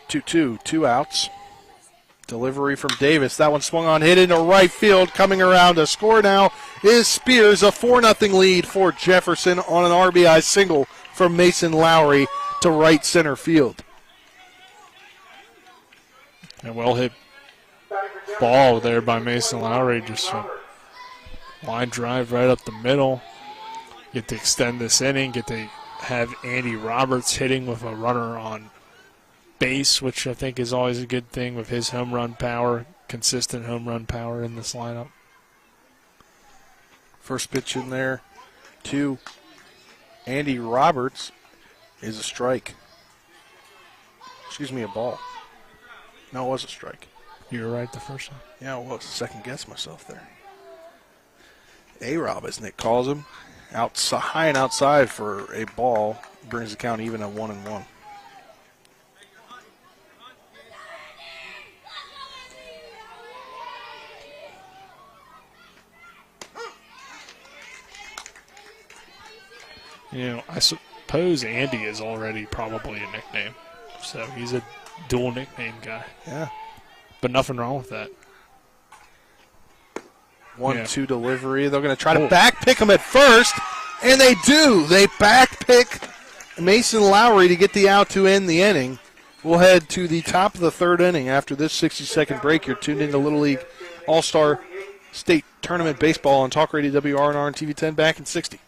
Two outs. Delivery from Davis. That one swung on, hit into right field. Coming around to score now is Spears. A 4-0 lead for Jefferson on an RBI single from Mason Lowry to right center field. A well-hit ball there by Mason Lowry. Just a line drive right up the middle. Get to extend this inning. Get to have Andy Roberts hitting with a runner on base, which I think is always a good thing with his home run power, consistent home run power in this lineup. First pitch in there to Andy Roberts is a strike. Excuse me, a ball. No, it was a strike. You were right the first time. Yeah, it was. Second guess myself there. A-Rob, as Nick calls him, outside, high and outside for a ball, brings the count even at 1-1. You know, I suppose Andy is already probably a nickname. So he's a dual nickname guy. Yeah. But nothing wrong with that. 1-2 delivery. They're going to try to back pick him at first, and they do. They back pick Mason Lowry to get the out to end the inning. We'll head to the top of the third inning after this 60-second break. You're tuned into Little League All-Star State Tournament Baseball on Talk Radio WRNR and TV 10 back in 60.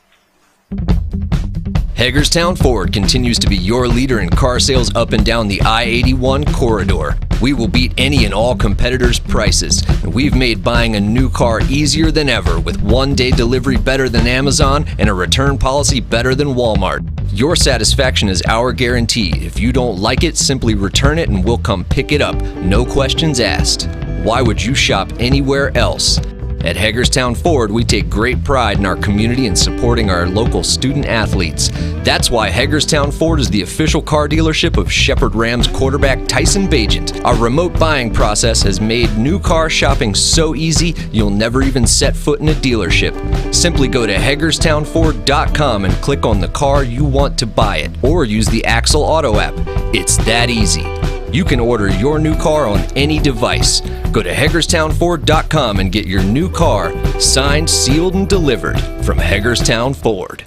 Hagerstown Ford continues to be your leader in car sales up and down the I-81 corridor. We will beat any and all competitors' prices, and we've made buying a new car easier than ever with one-day delivery better than Amazon and a return policy better than Walmart. Your satisfaction is our guarantee. If you don't like it, simply return it and we'll come pick it up. No questions asked. Why would you shop anywhere else? At Hagerstown Ford, we take great pride in our community and supporting our local student athletes. That's why Hagerstown Ford is the official car dealership of Shepherd Rams quarterback Tyson Bagent. Our remote buying process has made new car shopping so easy, you'll never even set foot in a dealership. Simply go to HagerstownFord.com and click on the car you want to buy it, or use the Axle Auto app. It's that easy. You can order your new car on any device. Go to HagerstownFord.com and get your new car signed, sealed, and delivered from Hagerstown Ford.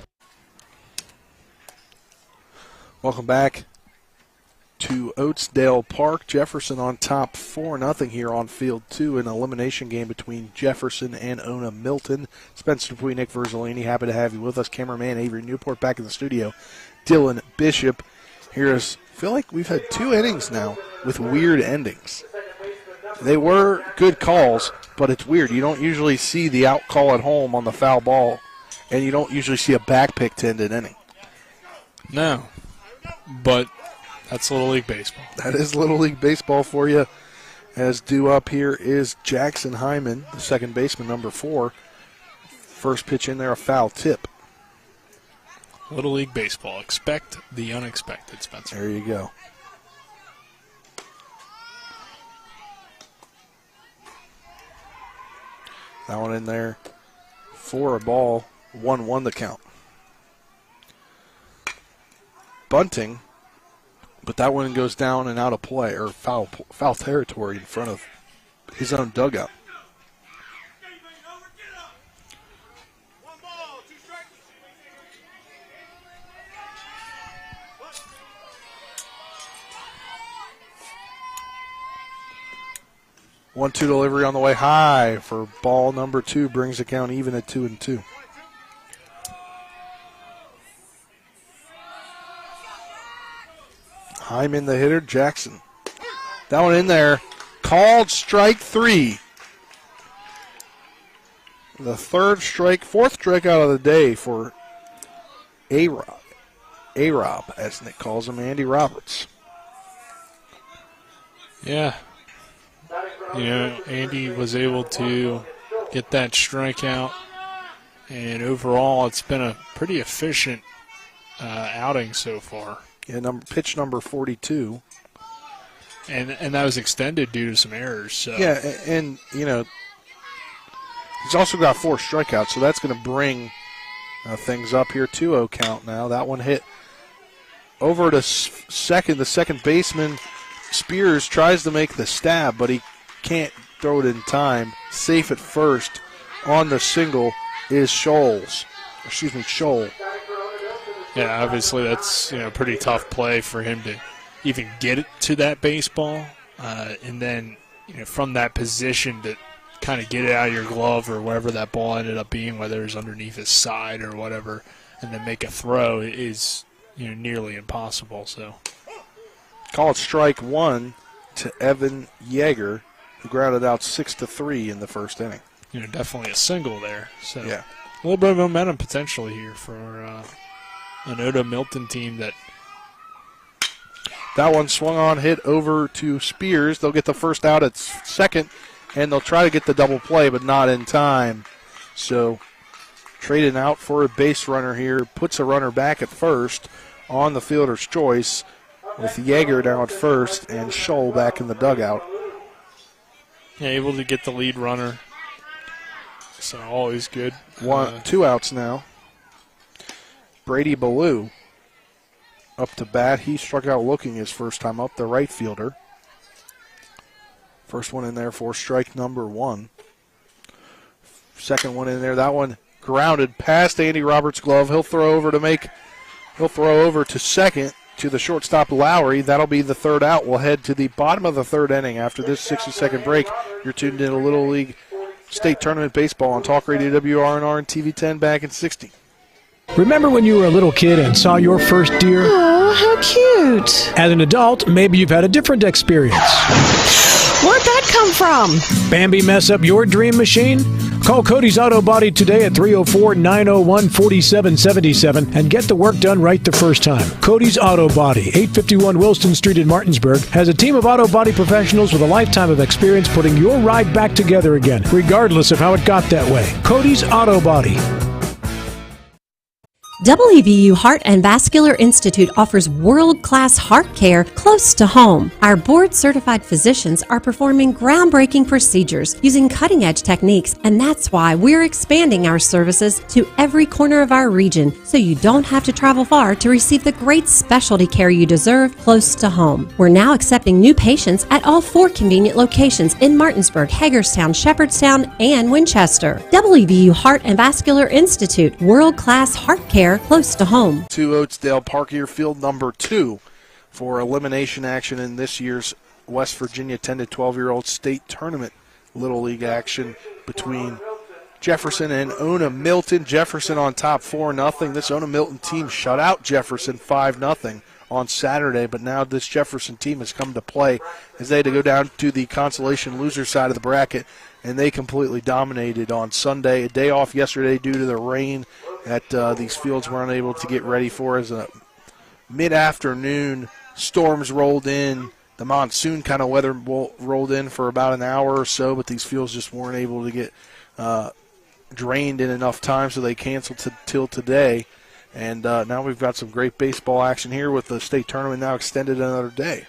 Welcome back to Oatesdale Park. Jefferson on top 4-0 here on Field 2. An elimination game between Jefferson and Ona-Milton. Spencer Dupuy, Nick Verzolini, happy to have you with us. Cameraman Avery Newport back in the studio. Dylan Bishop. Here's, I feel like we've had 2 innings now with weird endings. They were good calls, but it's weird. You don't usually see the out call at home on the foul ball, and you don't usually see a back pick to end an inning. No, but that's Little League Baseball. That is Little League Baseball for you. As due up here is Jackson Hyman, the second baseman, number 4. First pitch in there, a foul tip. Little League Baseball. Expect the unexpected, Spencer. There you go. That one in there for a ball, 1-1 the count. Bunting, but that one goes down and out of play, or foul territory in front of his own dugout. One-two delivery on the way high for ball number 2, brings the count even at 2-2. Hyman the hitter, Jackson. That one in there, called strike 3. The fourth strikeout of the day for A-Rob, as Nick calls him, Andy Roberts. Yeah. You know, Andy was able to get that strikeout, and overall it's been a pretty efficient outing so far. Yeah, pitch number 42. And that was extended due to some errors. So. Yeah, and, you know, he's also got 4 strikeouts, so that's going to bring things up here. 2-0 count now. That one hit over to second. The second baseman, Spears, tries to make the stab, but he can't throw it in time. Safe at first on the single is Scholl. Yeah, obviously that's pretty tough play for him to even get it to that baseball, and then from that position to kind of get it out of your glove or wherever that ball ended up being, whether it was underneath his side or whatever, and then make a throw is nearly impossible. So call it strike 1 to Evan Yeager, who grounded out 6-3 in the first inning. Definitely a single there. So yeah, a little bit of momentum potentially here for an Ona-Milton team that. That one swung on, hit over to Spears. They'll get the first out at second, and they'll try to get the double play, but not in time. So trading out for a base runner here, puts a runner back at first on the fielder's choice, with Yeager down at first and Scholl back in the dugout. Yeah, able to get the lead runner. So always good. 2 outs now. Brady Baloo up to bat. He struck out looking his first time up, the right fielder. First one in there for strike number 1. Second one in there. That one grounded past Andy Roberts' glove. He'll throw over to second to the shortstop Lowry. That'll be the third out. We'll head to the bottom of the third inning after this 60-second break. You're tuned in to Little League State Tournament Baseball on Talk Radio WRNR and TV 10 back in 60. Remember when you were a little kid and saw your first deer? Oh, how cute. As an adult, maybe you've had a different experience. Where'd that come from? Bambi mess up your dream machine? Call Cody's Auto Body today at 304-901-4777 and get the work done right the first time. Cody's Auto Body, 851 Wilston Street in Martinsburg, has a team of auto body professionals with a lifetime of experience putting your ride back together again, regardless of how it got that way. Cody's Auto Body. WVU Heart and Vascular Institute offers world-class heart care close to home. Our board-certified physicians are performing groundbreaking procedures using cutting-edge techniques, and that's why we're expanding our services to every corner of our region so you don't have to travel far to receive the great specialty care you deserve close to home. We're now accepting new patients at all 4 convenient locations in Martinsburg, Hagerstown, Shepherdstown, and Winchester. WVU Heart and Vascular Institute, world-class heart care close to home. To Oatesdale Park here, field number 2 for elimination action in this year's West Virginia 10 to 12-year-old state tournament Little League action between Jefferson and Ona-Milton. Jefferson on top 4-0. This Ona-Milton team shut out Jefferson 5-0 on Saturday, but now this Jefferson team has come to play as they had to go down to the consolation loser side of the bracket, and they completely dominated on Sunday. A day off yesterday due to the rain that these fields were unable to get ready for. As a mid-afternoon storms rolled in, the monsoon kind of weather rolled in for about an hour or so, but these fields just weren't able to get drained in enough time, so they canceled till today. And now we've got some great baseball action here with the state tournament now extended another day.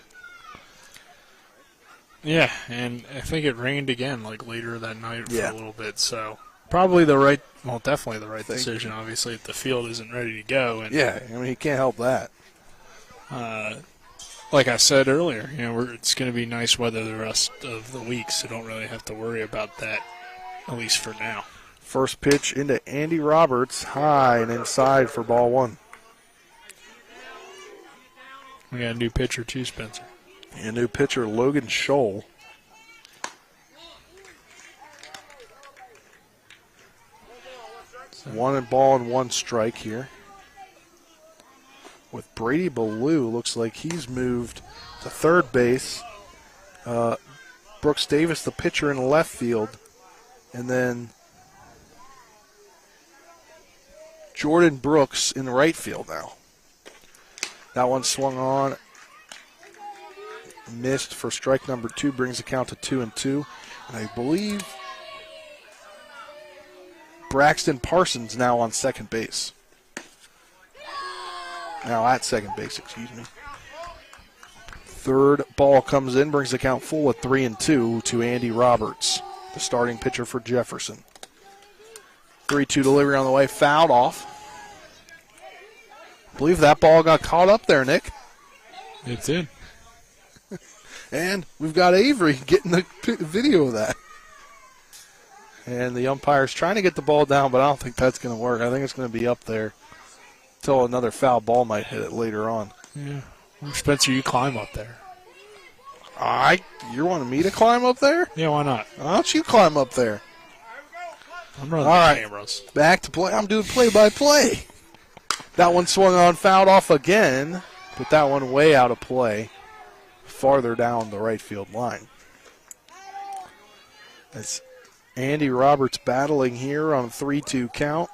Yeah, and I think it rained again like later that night for a little bit, so probably definitely the right decision, obviously, if the field isn't ready to go. And, yeah, I mean, you can't help that. Like I said earlier, it's going to be nice weather the rest of the week, so don't really have to worry about that, at least for now. First pitch into Andy Roberts, high and inside for ball 1. We got a new pitcher too, Spencer. And a new pitcher, Logan Scholl. So 1 ball and 1 strike here. With Brady Baloo, looks like he's moved to third base. Brooks Davis, the pitcher, in left field. And then Jordan Brooks in right field now. That one swung on. Missed for strike number 2, brings the count to 2-2. And I believe Braxton Parsons now on second base. Now at second base, excuse me. Third ball comes in, brings the count full at 3-2 to Andy Roberts, the starting pitcher for Jefferson. 3-2 delivery on the way, fouled off. I believe that ball got caught up there, Nick. It did. And we've got Avery getting the video of that. And the umpire's trying to get the ball down, but I don't think that's going to work. I think it's going to be up there until another foul ball might hit it later on. Yeah. Spencer, you climb up there. You wanted me to climb up there? Yeah, why not? Why don't you climb up there? I'm running the cameras. Back to play. I'm doing play-by-play. That one swung on, fouled off again. Put that one way out of play, farther down the right field line. It's Andy Roberts battling here on a 3-2 count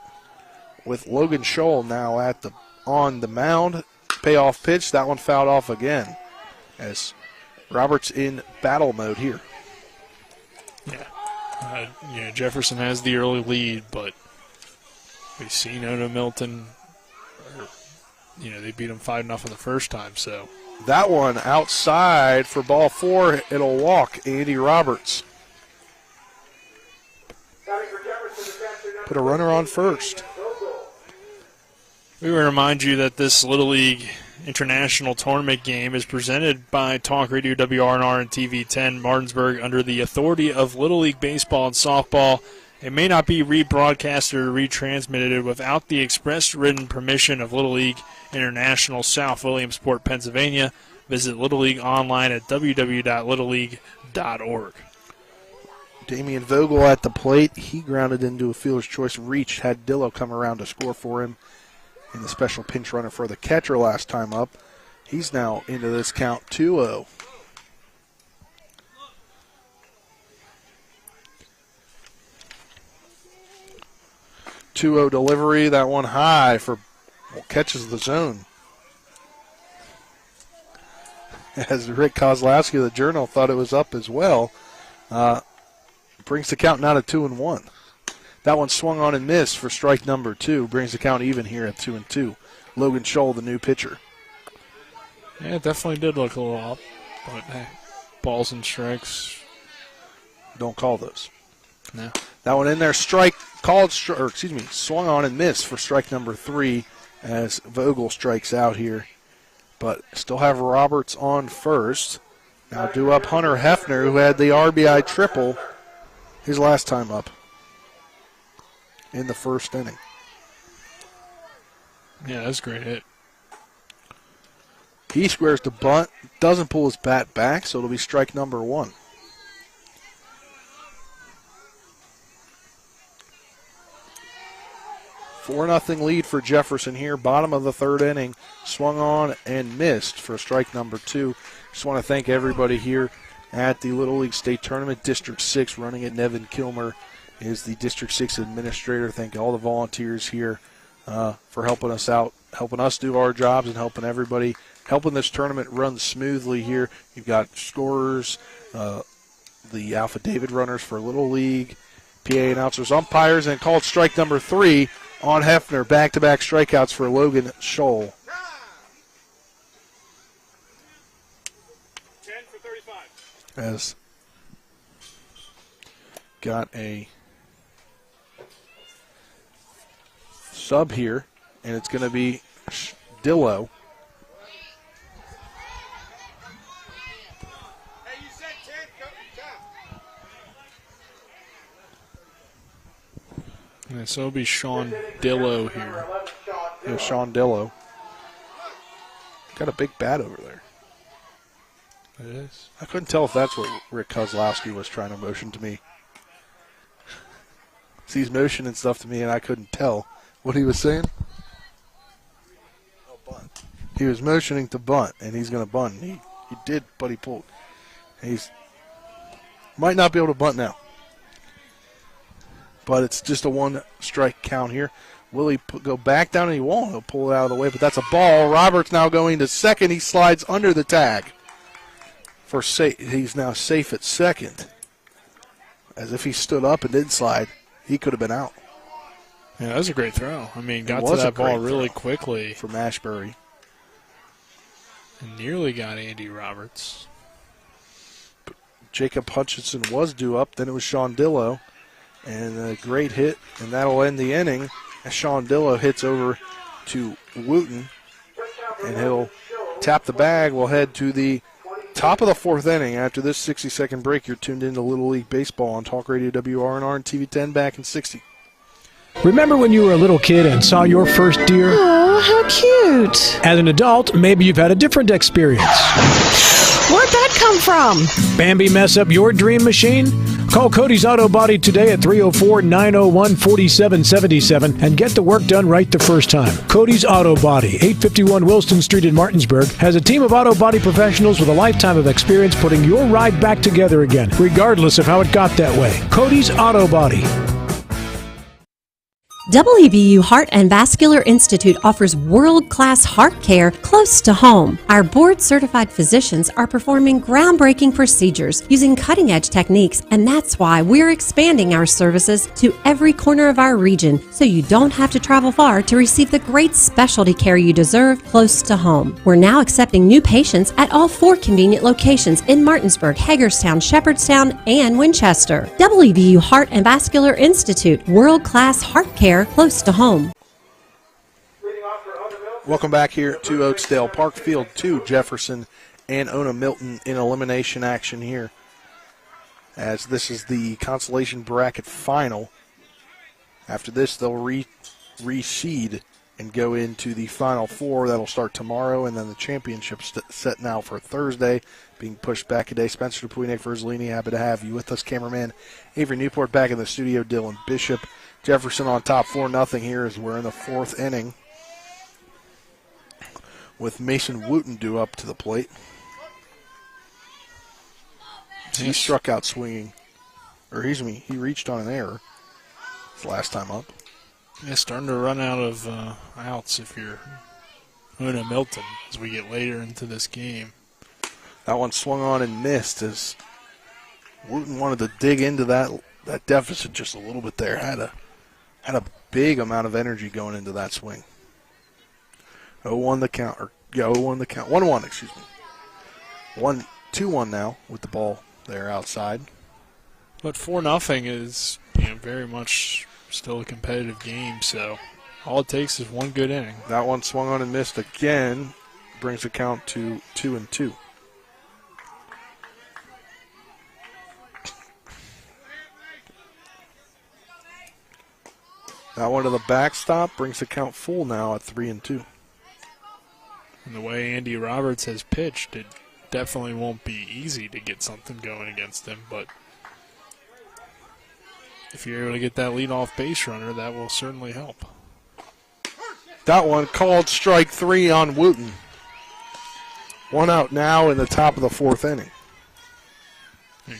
with Logan Scholl now on the mound. Payoff pitch, that one fouled off again as Roberts in battle mode here. Yeah. Jefferson has the early lead, but we've seen Ona-Milton, they beat them 5-0 the first time, so. That one outside for ball 4. It'll walk Andy Roberts. Put a runner on first. We will remind you that this Little League International Tournament game is presented by Talk Radio WRNR and TV 10 Martinsburg under the authority of Little League Baseball and Softball. It may not be rebroadcasted or retransmitted without the express written permission of Little League International, South Williamsport, Pennsylvania. Visit Little League online at www.littleleague.org. Damian Vogel at the plate. He grounded into a fielder's choice reach. Had Dillo come around to score for him in the special pinch runner for the catcher last time up. He's now into this count 2-0. 2-0 delivery. That one high for catches the zone. As Rick Kozlowski of the Journal thought it was up as well. Brings the count now to 2-1. That one swung on and missed for strike number 2. Brings the count even here at 2-2. Logan Scholl, the new pitcher. Yeah, it definitely did look a little up. But, hey, balls and strikes. Don't call those. No. That one in there, swung on and missed for strike number 3 as Vogel strikes out here. But still have Roberts on first. Now due up Hunter Hefner, who had the RBI triple his last time up in the first inning. Yeah, that's a great hit. He squares the bunt, doesn't pull his bat back, so it'll be strike number 1. Four 4-0 lead for Jefferson here. Bottom of the third inning. Swung on and missed for strike number 2. Just want to thank everybody here at the Little League State Tournament. District 6 running it. Nevin Kilmer is the District 6 administrator. Thank all the volunteers here for helping us out, helping us do our jobs, and helping everybody, helping this tournament run smoothly here. You've got scorers, the Alpha David runners for Little League, PA announcers, umpires, and called strike number 3 on Hefner. Back-to-back strikeouts for Logan Scholl. 10 for 35. As got a sub here, and it's going to be Dillo. Hey, you said 10, come. Yeah, so it'll be Sean Dillo here. Yeah, Sean Dillo. Got a big bat over there. It is. I couldn't tell if that's what Rick Kozlowski was trying to motion to me. So he's motioning stuff to me, and I couldn't tell what he was saying. Oh, bunt. He was motioning to bunt, and he's going to bunt. He did, but he pulled. He's might not be able to bunt now. But it's just a one-strike count here. Will he go back down? And he won't. He'll pull it out of the way, but that's a ball. Roberts now going to second. He slides under the tag. He's now safe at second. As if he stood up and did slide, he could have been out. Yeah, that was a great throw. I mean, got to that ball really quickly. From Ashbury. And nearly got Andy Roberts. But Jacob Hutchinson was due up. Then it was Sean Dillo. And a great hit, and that'll end the inning as Sean Dillo hits over to Wooten. And he'll tap the bag. We'll head to the top of the fourth inning. After this 60-second break, you're tuned into Little League Baseball on Talk Radio WRNR and TV 10 back in 60. Remember when you were a little kid and saw your first deer? Oh, how cute. As an adult, maybe you've had a different experience. Where'd that come from? Bambi mess up your dream machine? Call Cody's Auto Body today at 304-901-4777 and get the work done right the first time. Cody's Auto Body, 851 Wilston Street in Martinsburg, has a team of auto body professionals with a lifetime of experience putting your ride back together again, regardless of how it got that way. Cody's Auto Body. WVU Heart and Vascular Institute offers world-class heart care close to home. Our board-certified physicians are performing groundbreaking procedures using cutting-edge techniques, and that's why we're expanding our services to every corner of our region so you don't have to travel far to receive the great specialty care you deserve close to home. We're now accepting new patients at all 4 convenient locations in Martinsburg, Hagerstown, Shepherdstown, and Winchester. WVU Heart and Vascular Institute, world-class heart care close to home. Welcome back here to Oakesdale. Park Field 2, Jefferson and Ona-Milton in elimination action here, as this is the consolation bracket final. After this, they'll reseed and go into the Final Four. That'll start tomorrow, and then the championship set now for Thursday, being pushed back a day. Spencer Dupuy, Verzolini, happy to have you with us. Cameraman Avery Newport back in the studio. Dylan Bishop. Jefferson on top 4-0 here as we're in the fourth inning with Mason Wooten due up to the plate. He struck out swinging. Or he reached on an error his last time up. Yeah, starting to run out of outs if you're Ona-Milton as we get later into this game. That one swung on and missed as Wooten wanted to dig into that deficit just a little bit there. Had a big amount of energy going into that swing. 0-1 the count, 0-1 the count. 1-1, excuse me. 2-1 now with the ball there outside. But 4-0 is very much still a competitive game, so all it takes is one good inning. That one swung on and missed again. Brings the count to 2-2. That one to the backstop brings the count full now at 3-2. And the way Andy Roberts has pitched, it definitely won't be easy to get something going against him, but if you're able to get that leadoff base runner, that will certainly help. That one called strike 3 on Wooten. 1 out now in the top of the 4th inning.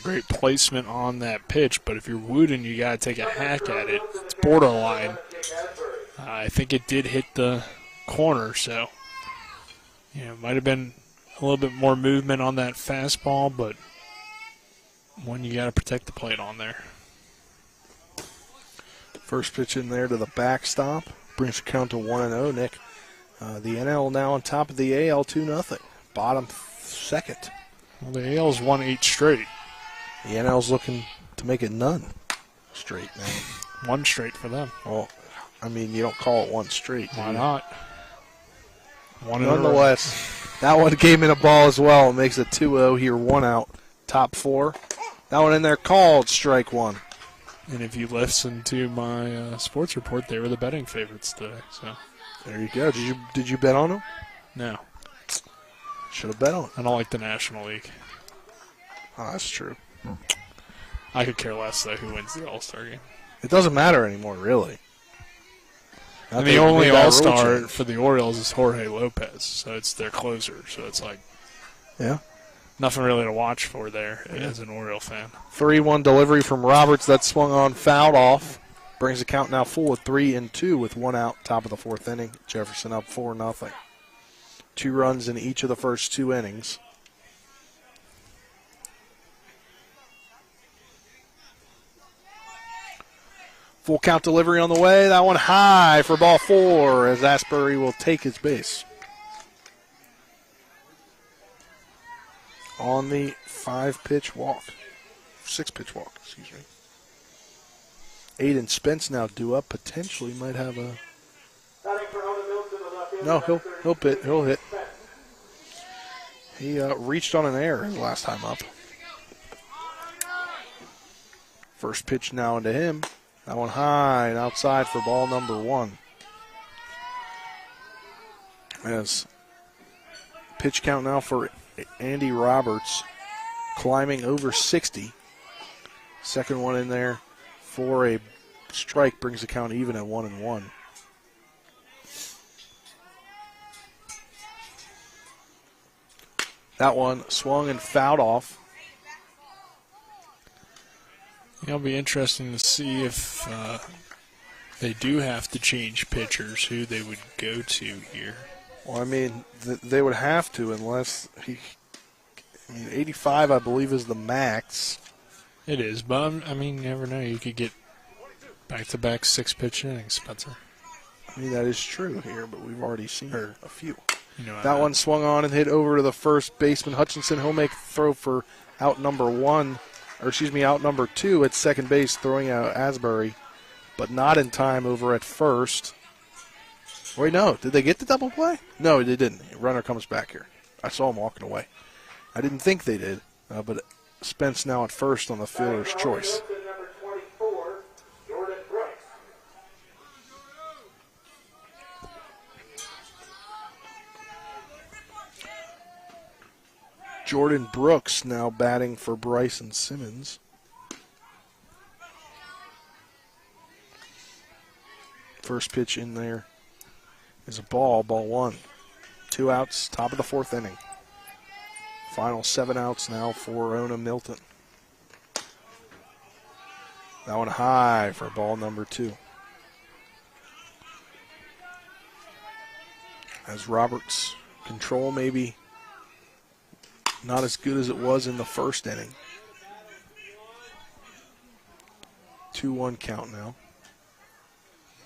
Great placement on that pitch, but if you're Wooten, you got to take a hack at it. It's borderline. I think it did hit the corner, so it might have been a little bit more movement on that fastball, but one you got to protect the plate on there. First pitch in there to the backstop brings the count to 1-0. Nick, the NL now on top of the AL 2-0. Bottom second. Well, the AL's won 8 straight. The NL's looking to make it none straight now. 1 straight for them. Well, I mean, you don't call it 1 straight. Why not? Nonetheless, that one came in a ball as well. It makes it 2-0 here, 1 out, top 4. That one in there called strike 1. And if you listen to my sports report, they were the betting favorites today. So there you go. Did you bet on them? No. Should have bet on them. I don't like the National League. Oh, that's true. I could care less, though, who wins the All-Star game. It doesn't matter anymore, really. And the only All-Star for the Orioles is Jorge Lopez, so it's their closer. So it's like, yeah, nothing really to watch for there as an Oriole fan. 3-1 delivery from Roberts that swung on, fouled off. Brings the count now full at 3-2 with 1 out, top of the 4th inning. Jefferson up 4-0. 2 runs in each of the first 2 innings. Full count delivery on the way. That one high for ball 4 as Asbury will take his base. On the 5-pitch walk. 6-pitch walk, excuse me. Aiden Spence now due up. Potentially might have a... No, he'll hit. He reached on an error his last time up. First pitch now into him. That one high and outside for ball number 1. As pitch count now for Andy Roberts climbing over 60. Second one in there for a strike brings the count even at 1-1. That one swung and fouled off. It'll be interesting to see if they do have to change pitchers, who they would go to here. Well, I mean, they would have to unless 85, I believe, is the max. It is, but I mean, you never know. You could get back-to-back 6-pitch innings, Spencer. I mean, that is true here, but we've already seen a few. That one swung on and hit over to the first baseman. Hutchinson, he'll make the throw for out number 2 at second base, throwing out Asbury, but not in time over at first. Wait, no. Did they get the double play? No, they didn't. Runner comes back here. I saw him walking away. I didn't think they did, but Spence now at first on the fielder's choice. Jordan Brooks now batting for Bryson Simmons. First pitch in there is a ball 1. 2 outs, top of the 4th inning. Final 7 outs now for Ona-Milton. That one high for ball number 2. as Roberts' control maybe not as good as it was in the first inning. 2-1 count now.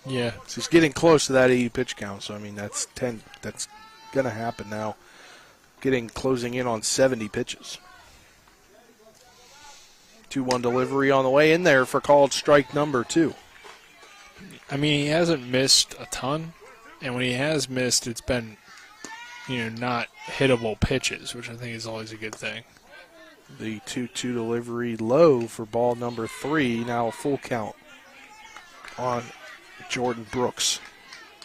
Yeah. So he's getting close to that 80 pitch count, so I mean that's going to happen now. Closing in on 70 pitches. 2-1 delivery on the way in there for called strike number 2. I mean, he hasn't missed a ton, and when he has missed, it's been, not hittable pitches, which I think is always a good thing. The 2-2 delivery low for ball number 3, now a full count on Jordan Brooks,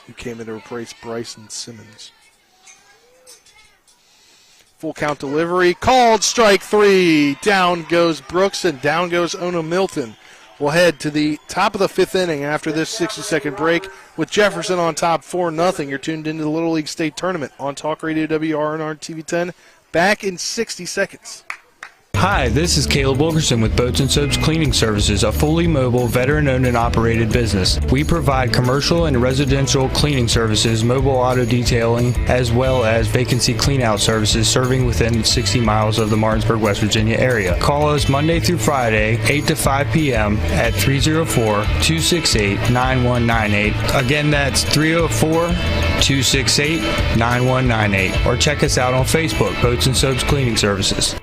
who came in to replace Bryson Simmons. Full count delivery, called strike 3. Down goes Brooks and down goes Ona-Milton. We'll head to the top of the 5th inning after this 60-second break with Jefferson on top 4-0. You're tuned into the Little League State Tournament on Talk Radio WRNR TV 10. Back in 60 seconds. Hi, this is Caleb Wilkerson with Boats and Soaps Cleaning Services, a fully mobile, veteran-owned and operated business. We provide commercial and residential cleaning services, mobile auto detailing, as well as vacancy cleanout services serving within 60 miles of the Martinsburg, West Virginia area. Call us Monday through Friday, 8 to 5 p.m. at 304-268-9198. Again, that's 304-268-9198. Or check us out on Facebook, Boats and Soaps Cleaning Services.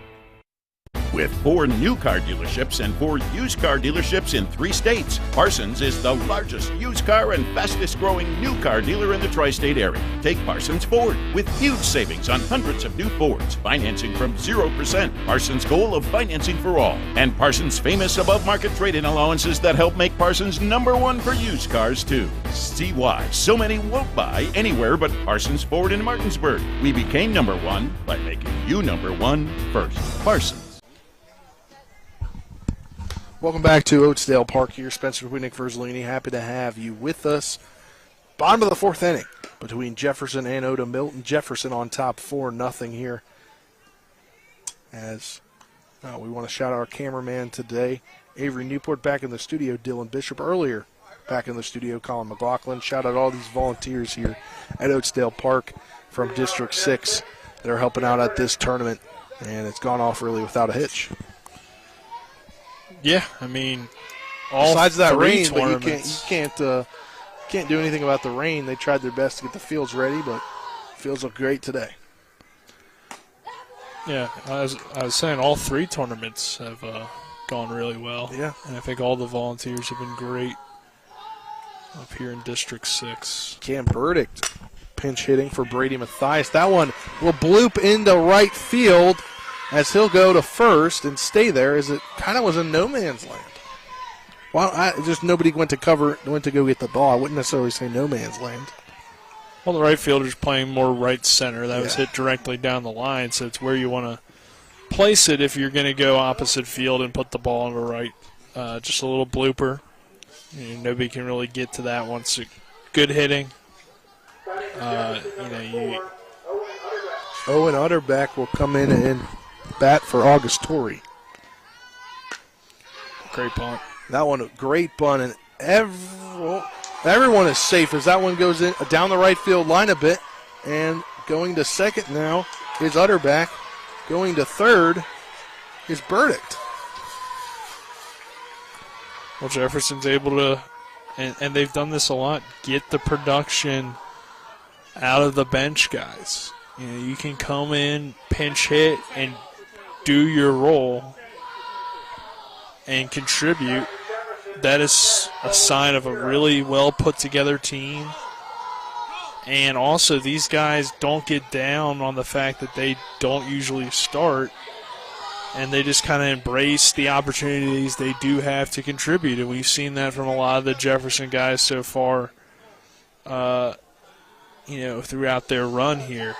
With 4 new car dealerships and 4 used car dealerships in 3 states, Parsons is the largest used car and fastest growing new car dealer in the tri-state area. Take Parsons Ford with huge savings on hundreds of new Fords, financing from 0%, Parsons' goal of financing for all, and Parsons' famous above-market trade-in allowances that help make Parsons #1 for used cars too. See why so many won't buy anywhere but Parsons Ford in Martinsburg. We became #1 by making you #1 first. Parsons. Welcome back to Oakdale Park here. Spencer Nick Verzolini, happy to have you with us. Bottom of the 4th inning between Jefferson and Ona-Milton. Jefferson on top 4-0 here. As we want to shout out our cameraman today, Avery Newport, back in the studio, Dylan Bishop earlier. Back in the studio, Colin McLaughlin. Shout out all these volunteers here at Oakdale Park from District 6 that are helping out at this tournament. And it's gone off really without a hitch. Yeah, I mean, all besides that rain, tournaments. But you can't do anything about the rain. They tried their best to get the fields ready, but fields look great today. Yeah, I was saying all 3 tournaments have gone really well. Yeah, and I think all the volunteers have been great up here in District 6. Cam Burdick pinch hitting for Brady Mathias. That one will bloop into right field, as he'll go to first and stay there, as it kind of was in no man's land. Well, just nobody went to go get the ball. I wouldn't necessarily say no man's land. Well, the right fielder's playing more right center. That was hit directly down the line, so it's where you want to place it if you're going to go opposite field and put the ball on the right. Just a little blooper. Nobody can really get to that once. Good hitting. Owen Utterback will come in and bat for August Torrey. Great bunt. That one, a great bunt, and everyone is safe as that one goes in down the right field line a bit. And going to second now is Utterback. Going to third is Burdick. Well, Jefferson's able to, and they've done this a lot, get the production out of the bench guys. You can come in, pinch hit, and do your role and contribute. That is a sign of a really well put together team. And also, these guys don't get down on the fact that they don't usually start, and they just kind of embrace the opportunities they do have to contribute. And we've seen that from a lot of the Jefferson guys so far, throughout their run here.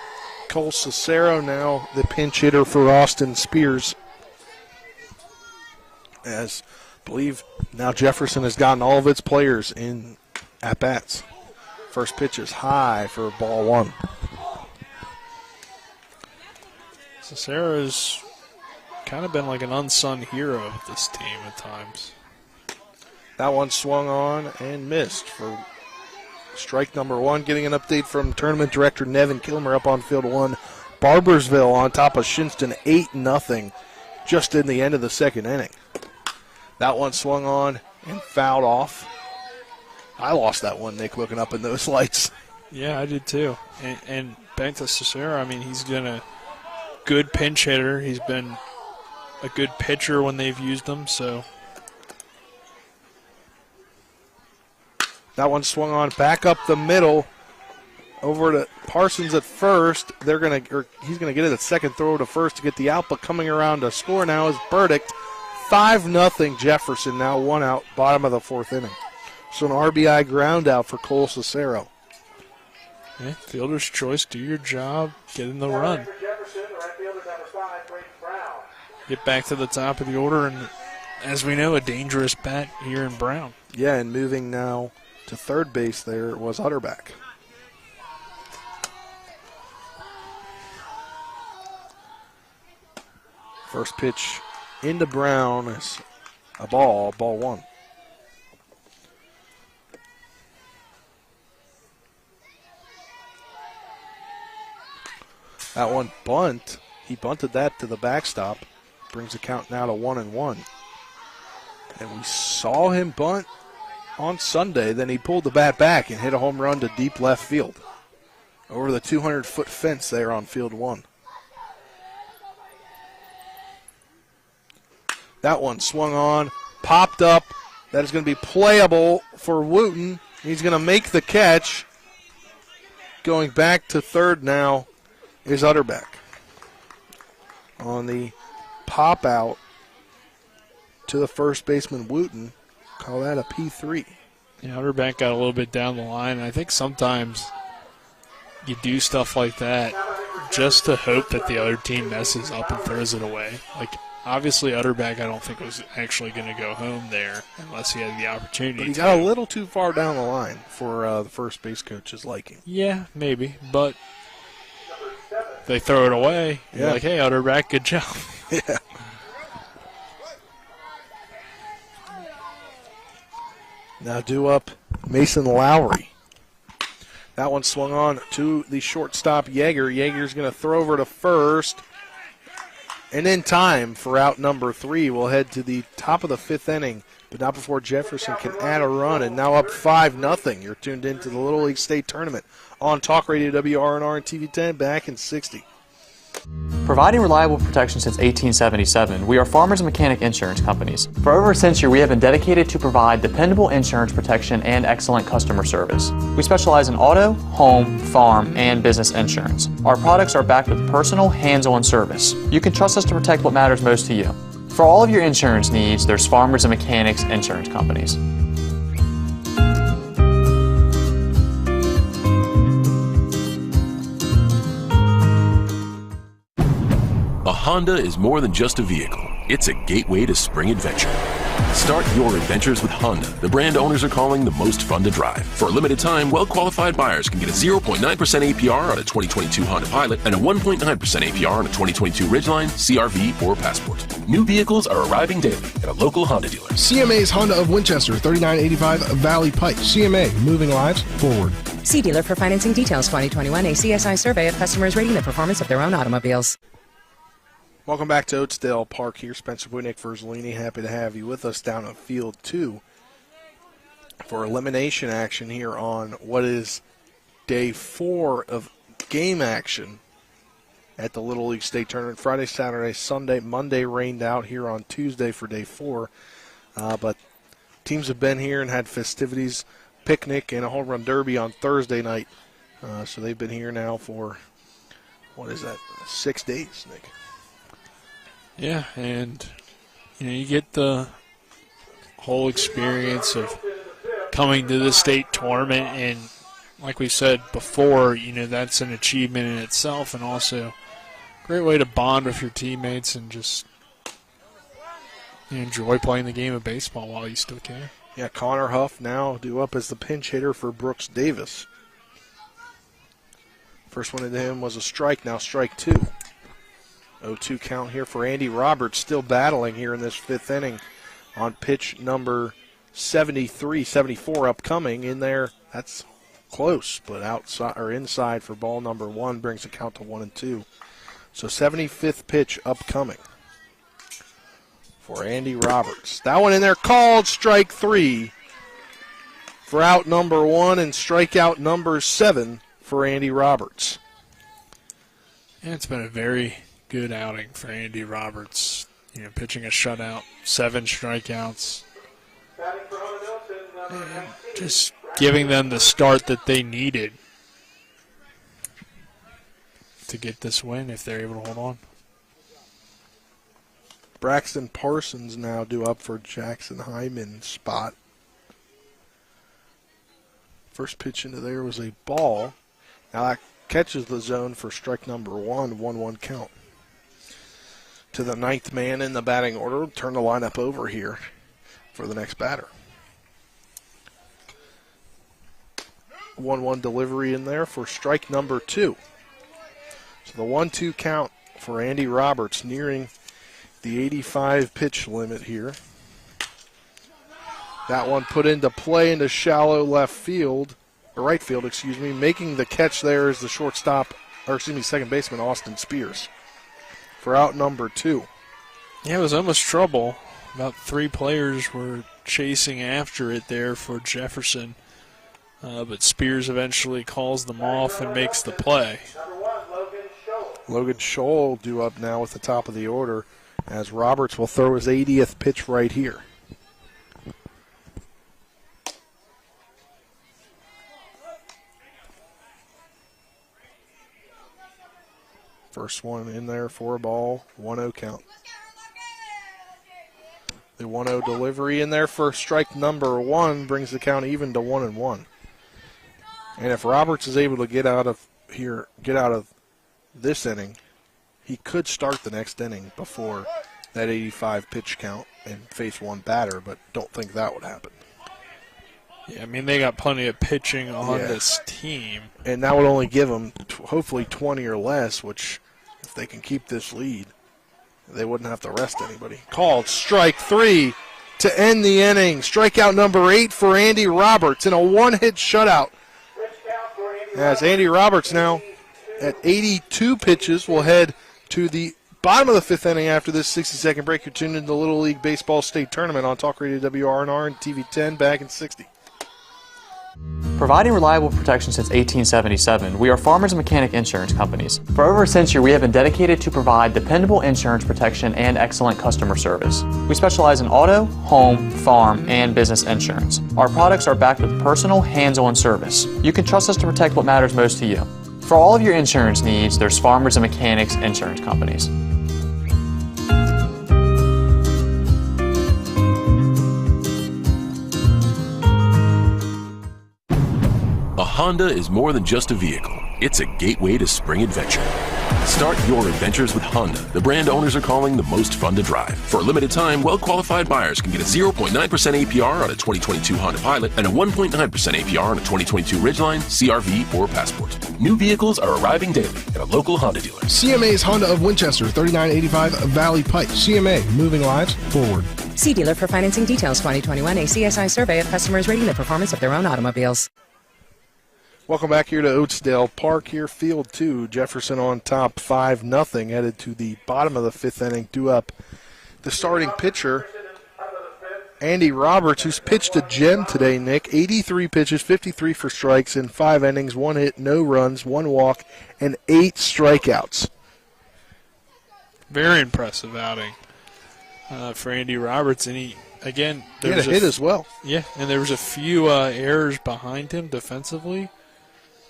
Cole Cicero now the pinch hitter for Austin Spears. As I believe now Jefferson has gotten all of its players in at-bats. First pitch is high for ball 1. Cicero's kind of been like an unsung hero of this team at times. That one swung on and missed for Strike number 1. Getting an update from tournament director Nevin Kilmer up on field 1. Barbersville on top of Shinston 8-0 just in the end of the second inning. That one swung on and fouled off. I lost that one, Nick, looking up in those lights. Yeah, I did too. And Benta Cicero, I mean, he's been a good pinch hitter. He's been a good pitcher when they've used him, so. That one swung on back up the middle over to Parsons at first. He's going to get it at second, throw to first to get the out, but coming around to score now is Burdick. 5-0 Jefferson, now 1 out, bottom of the 4th inning. So an RBI ground out for Cole Cicero. Yeah, fielder's choice, do your job, get in the run. Get back to the top of the order, and as we know, a dangerous bat here in Brown. Yeah, and moving now to third base there was Utterback. First pitch into Brown is a ball 1. That one bunt, he bunted that to the backstop. Brings the count now to 1-1. And we saw him bunt on Sunday. Then he pulled the bat back and hit a home run to deep left field. Over the 200-foot fence there on field 1. That one swung on, popped up. That is going to be playable for Wooten. He's going to make the catch. Going back to third now is Utterback. On the pop out to the first baseman Wooten. Call that a P3. Yeah, Utterback got a little bit down the line. I think sometimes you do stuff like that just to hope that the other team messes up and throws it away. Like, obviously, Utterback, I don't think was actually going to go home there unless he had the opportunity. But he got a little too far down the line for the first base coach's liking. Yeah, maybe, but they throw it away. Yeah. You're like, hey, Utterback, good job. Yeah. Now due up Mason Lowry. That one swung on to the shortstop Yeager. Yeager's going to throw over to first. And in time for out number 3, we'll head to the top of the 5th inning, but not before Jefferson can add a run, and now up 5-0. You're tuned into the Little League State Tournament on Talk Radio WRNR and TV 10 back in 60. Providing reliable protection since 1877, we are Farmers and Mechanic Insurance Companies. For over a century, we have been dedicated to provide dependable insurance protection and excellent customer service. We specialize in auto, home, farm, and business insurance. Our products are backed with personal, hands-on service. You can trust us to protect what matters most to you. For all of your insurance needs, there's Farmers and Mechanics Insurance Companies. A Honda is more than just a vehicle. It's a gateway to spring adventure. Start your adventures with Honda, the brand owners are calling the most fun to drive. For a limited time, well-qualified buyers can get a 0.9% APR on a 2022 Honda Pilot and a 1.9% APR on a 2022 Ridgeline, CR-V, or Passport. New vehicles are arriving daily at a local Honda dealer. CMA's Honda of Winchester, 3985 Valley Pike. CMA, moving lives forward. See dealer for financing details. 2021 ACSI survey of customers rating the performance of their own automobiles. Welcome back to Oatsdale Park here. Spencer Boy, Nick Verzolini, happy to have you with us down at Field 2 for elimination action here on what is day 4 of game action at the Little League State Tournament. Friday, Saturday, Sunday, Monday rained out here on Tuesday for day 4. But teams have been here and had festivities, picnic, and a home run derby on Thursday night. So they've been here now for, 6 days, Nick? Yeah, and you get the whole experience of coming to the state tournament, and like we said before, that's an achievement in itself, and also a great way to bond with your teammates and just enjoy playing the game of baseball while you still can. Yeah, Connor Huff now due up as the pinch hitter for Brooks Davis. First one into him was a strike, now strike 2. 0-2 count here for Andy Roberts, still battling here in this 5th inning on pitch number 74 upcoming in there. That's close, but outside or inside for ball number 1 brings the count to 1-2. So 75th pitch upcoming for Andy Roberts. That one in there called strike 3 for out number 1 and strikeout number 7 for Andy Roberts. Yeah, it's been a very good outing for Andy Roberts. Pitching a shutout, 7 strikeouts. And just giving them the start that they needed to get this win if they're able to hold on. Braxton Parsons now due up for Jackson Hyman's spot. First pitch into there was a ball. Now that catches the zone for strike number 1, 1-1 count. To the 9th man in the batting order. Turn the lineup over here for the next batter. 1-1 delivery in there for strike number 2. So the 1-2 count for Andy Roberts nearing the 85 pitch limit here. That one put into play into shallow right field, making the catch there is the second baseman Austin Spears for out number 2. Yeah, it was almost trouble. About 3 players were chasing after it there for Jefferson, but Spears eventually calls them off and makes the play. Logan Scholl due up now with the top of the order as Roberts will throw his 80th pitch right here. First one in there for a ball, 1-0 count. The 1-0 delivery in there for strike number 1 brings the count even to 1-1. And if Roberts is able to get out of this inning, he could start the next inning before that 85 pitch count and face 1 batter, but don't think that would happen. Yeah, I mean, they got plenty of pitching on this team. And that would only give them hopefully 20 or less, which if they can keep this lead, they wouldn't have to rest anybody. Called strike 3 to end the inning. Strikeout number 8 for Andy Roberts in a 1-hit shutout. As Andy Roberts now at 82 pitches will head to the bottom of the 5th inning after this 60-second break. You're tuned into the Little League Baseball State Tournament on Talk Radio WRNR and TV 10 back in 60. Providing reliable protection since 1877, we are Farmers and Mechanic Insurance Companies. For over a century, we have been dedicated to provide dependable insurance protection and excellent customer service. We specialize in auto, home, farm, and business insurance. Our products are backed with personal, hands-on service. You can trust us to protect what matters most to you. For all of your insurance needs, there's Farmers and Mechanics Insurance Companies. A Honda is more than just a vehicle. It's a gateway to spring adventure. Start your adventures with Honda, the brand owners are calling the most fun to drive. For a limited time, well-qualified buyers can get a 0.9% APR on a 2022 Honda Pilot and a 1.9% APR on a 2022 Ridgeline, CRV, or Passport. New vehicles are arriving daily at a local Honda dealer. CMA's Honda of Winchester, 3985 Valley Pike. CMA, moving lives forward. See dealer for financing details. 2021 ACSI survey of customers rating the performance of their own automobiles. Welcome back here to Oatesdale Park here, Field 2. Jefferson on top 5-0, headed to the bottom of the 5th inning, due up the starting pitcher, Andy Roberts, who's pitched a gem today, Nick. 83 pitches, 53 for strikes in 5 innings, 1 hit, no runs, 1 walk, and 8 strikeouts. Very impressive outing for Andy Roberts. And he had a hit as well. Yeah, and there was a few errors behind him defensively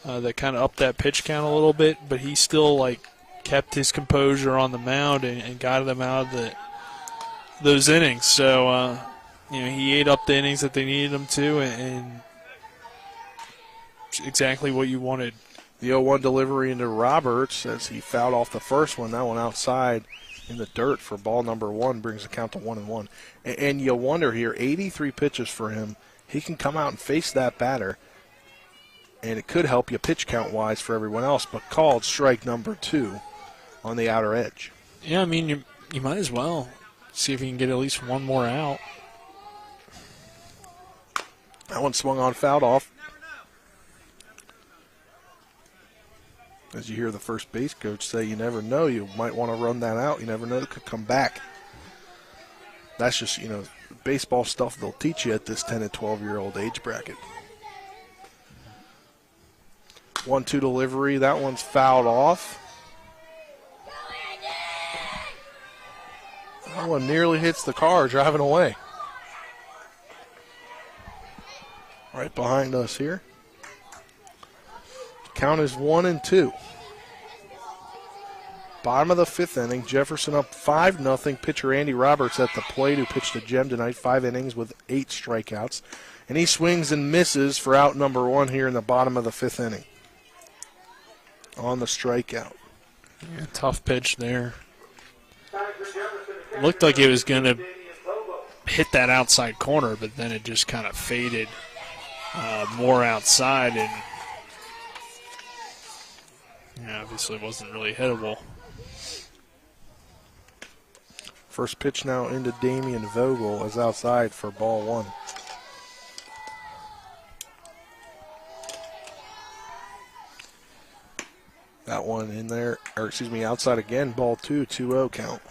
that kind of upped that pitch count a little bit, but he still kept his composure on the mound and got them out of those innings. So he ate up the innings that they needed him to, and exactly what you wanted. The 0-1 delivery into Roberts as he fouled off the first one. That one outside in the dirt for ball number 1 brings the count to 1-1. And you wonder here, 83 pitches for him. He can come out and face that batter, and it could help you pitch count-wise for everyone else, but called strike number 2 on the outer edge. Yeah, I mean, you might as well see if you can get at least one more out. That one swung on, fouled off. As you hear the first base coach say, you never know. You might want to run that out. You never know it could come back. That's just, baseball stuff they'll teach you at this 10 and 12-year-old age bracket. 1-2 delivery. That one's fouled off. That one nearly hits the car driving away. Right behind us here. Count is 1-2. Bottom of the 5th inning. Jefferson up 5-0. Pitcher Andy Roberts at the plate, who pitched a gem tonight. 5 innings with 8 strikeouts. And he swings and misses for out number 1 here in the bottom of the 5th inning. On the strikeout. Yeah, tough pitch there. Looked like it was going to hit that outside corner, but then it just kind of faded more outside, and obviously wasn't really hittable. First pitch now into Damian Vogel is outside for ball 1. That one in there, outside again, ball 2, 2-0 count.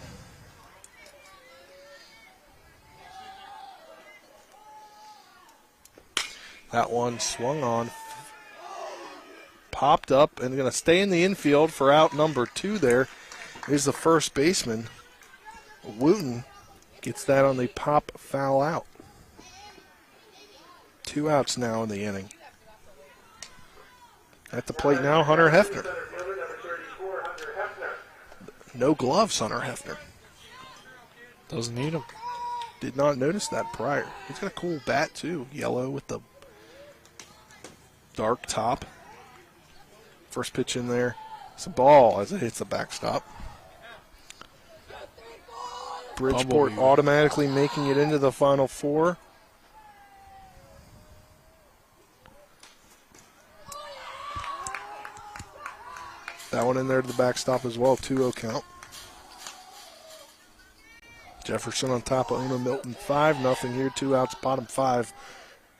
That one swung on, popped up, and going to stay in the infield for out number 2 there is the first baseman. Wooten gets that on the pop foul out. 2 outs now in the inning. At the plate now, Hunter Hefner. No gloves, Hunter Hefner. Doesn't need them. Did not notice that prior. He's got a cool bat, too. Yellow with the dark top. First pitch in there. It's a ball as it hits the backstop. Bridgeport automatically making it into the Final Four. That one in there to the backstop as well, 2-0 count. Jefferson on top of Ona-Milton, 5-0 here, 2 outs, bottom 5,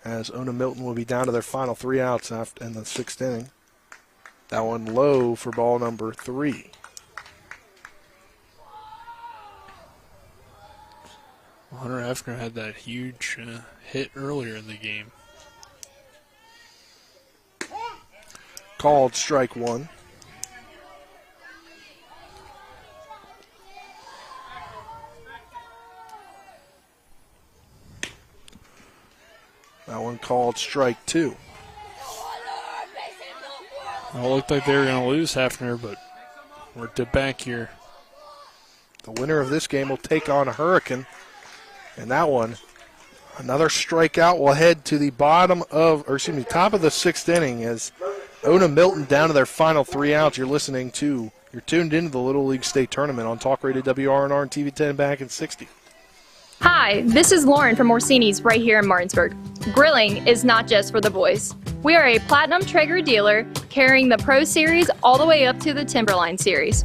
as Ona-Milton will be down to their final 3 outs in the 6th inning. That one low for ball number 3. Hunter Hefner had that huge hit earlier in the game. Called strike 1. That one called strike 2. Well, it looked like they were going to lose Hefner, but we're back here. The winner of this game will take on a Hurricane. And that one, another strikeout, will head to the top of the 6th inning as Ona-Milton down to their final 3 outs. You're tuned into the Little League State Tournament on Talk Radio WRNR and TV 10 back in 60. Hi, this is Lauren from Orsini's right here in Martinsburg. Grilling is not just for the boys. We are a Platinum Traeger dealer carrying the Pro Series all the way up to the Timberline Series.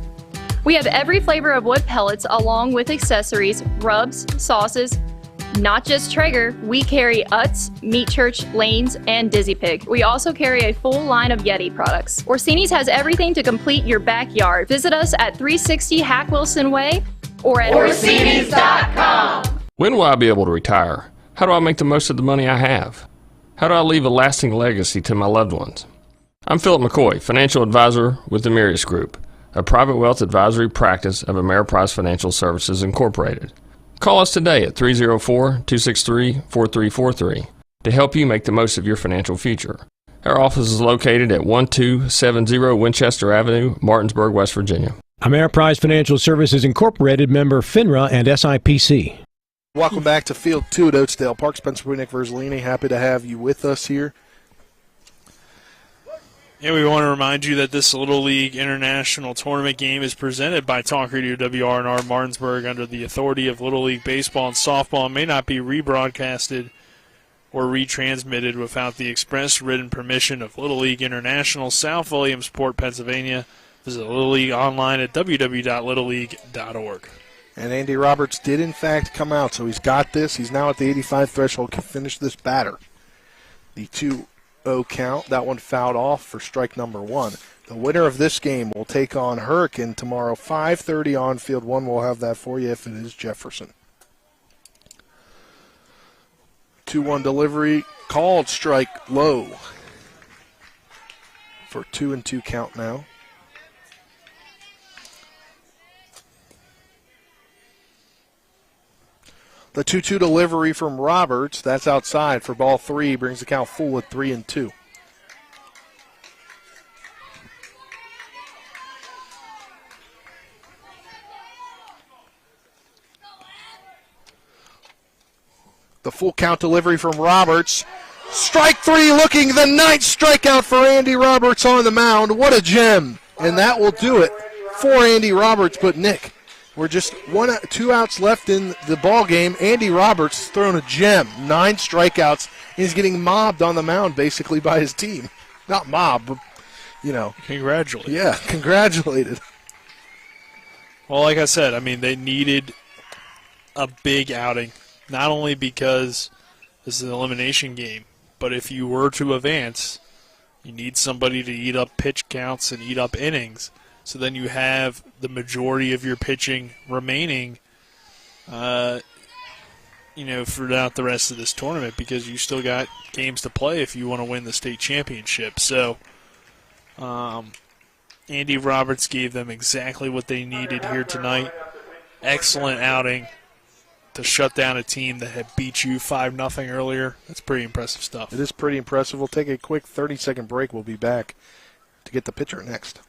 We have every flavor of wood pellets along with accessories, rubs, sauces. Not just Traeger, we carry Utz, Meat Church, Lanes, and Dizzy Pig. We also carry a full line of Yeti products. Orsini's has everything to complete your backyard. Visit us at 360 Hack Wilson Way or at Orsinis.com. When will I be able to retire? How do I make the most of the money I have? How do I leave a lasting legacy to my loved ones? I'm Philip McCoy, financial advisor with the Mirius Group, a private wealth advisory practice of Ameriprise Financial Services Incorporated. Call us today at 304-263-4343 to help you make the most of your financial future. Our office is located at 1270 Winchester Avenue, Martinsburg, West Virginia. Ameriprise Financial Services Incorporated, member FINRA and SIPC. Welcome back to Field 2 at Oatsdale Park. Spencer Nick Verzolini, happy to have you with us here. And we want to remind you that this Little League International Tournament game is presented by Talk Radio WRNR Martinsburg under the authority of Little League Baseball and Softball and may not be rebroadcasted or retransmitted without the express written permission of Little League International, South Williamsport, Pennsylvania. Visit Little League online at www.littleleague.org. And Andy Roberts did, in fact, come out, so he's got this. He's now at the 85 threshold, can finish this batter. The 2 2-0 count. That one fouled off for strike number 1. The winner of this game will take on Hurricane tomorrow, 5:30 on field 1. We'll have that for you if it is Jefferson. 2-1 delivery, called strike low for 2-2 count now. The 2-2 delivery from Roberts, that's outside for ball 3, brings the count full at 3-2. The full count delivery from Roberts. Strike 3, looking the 9th strikeout for Andy Roberts on the mound. What a gem. And that will do it for Andy Roberts. But Nick, we're just 2 outs left in the ball game. Andy Roberts has thrown a gem. 9 strikeouts. He's getting mobbed on the mound basically by his team. Not mobbed, but, Congratulated. Yeah, congratulated. Well, like I said, I mean, they needed a big outing. Not only because this is an elimination game, but if you were to advance, you need somebody to eat up pitch counts and eat up innings. So then you have the majority of your pitching remaining, throughout the rest of this tournament, because you still got games to play if you want to win the state championship. So Andy Roberts gave them exactly what they needed here tonight. Excellent outing to shut down a team that had beat you 5-0 earlier. That's pretty impressive stuff. It is pretty impressive. We'll take a quick 30-second break. We'll be back to get the pitcher next.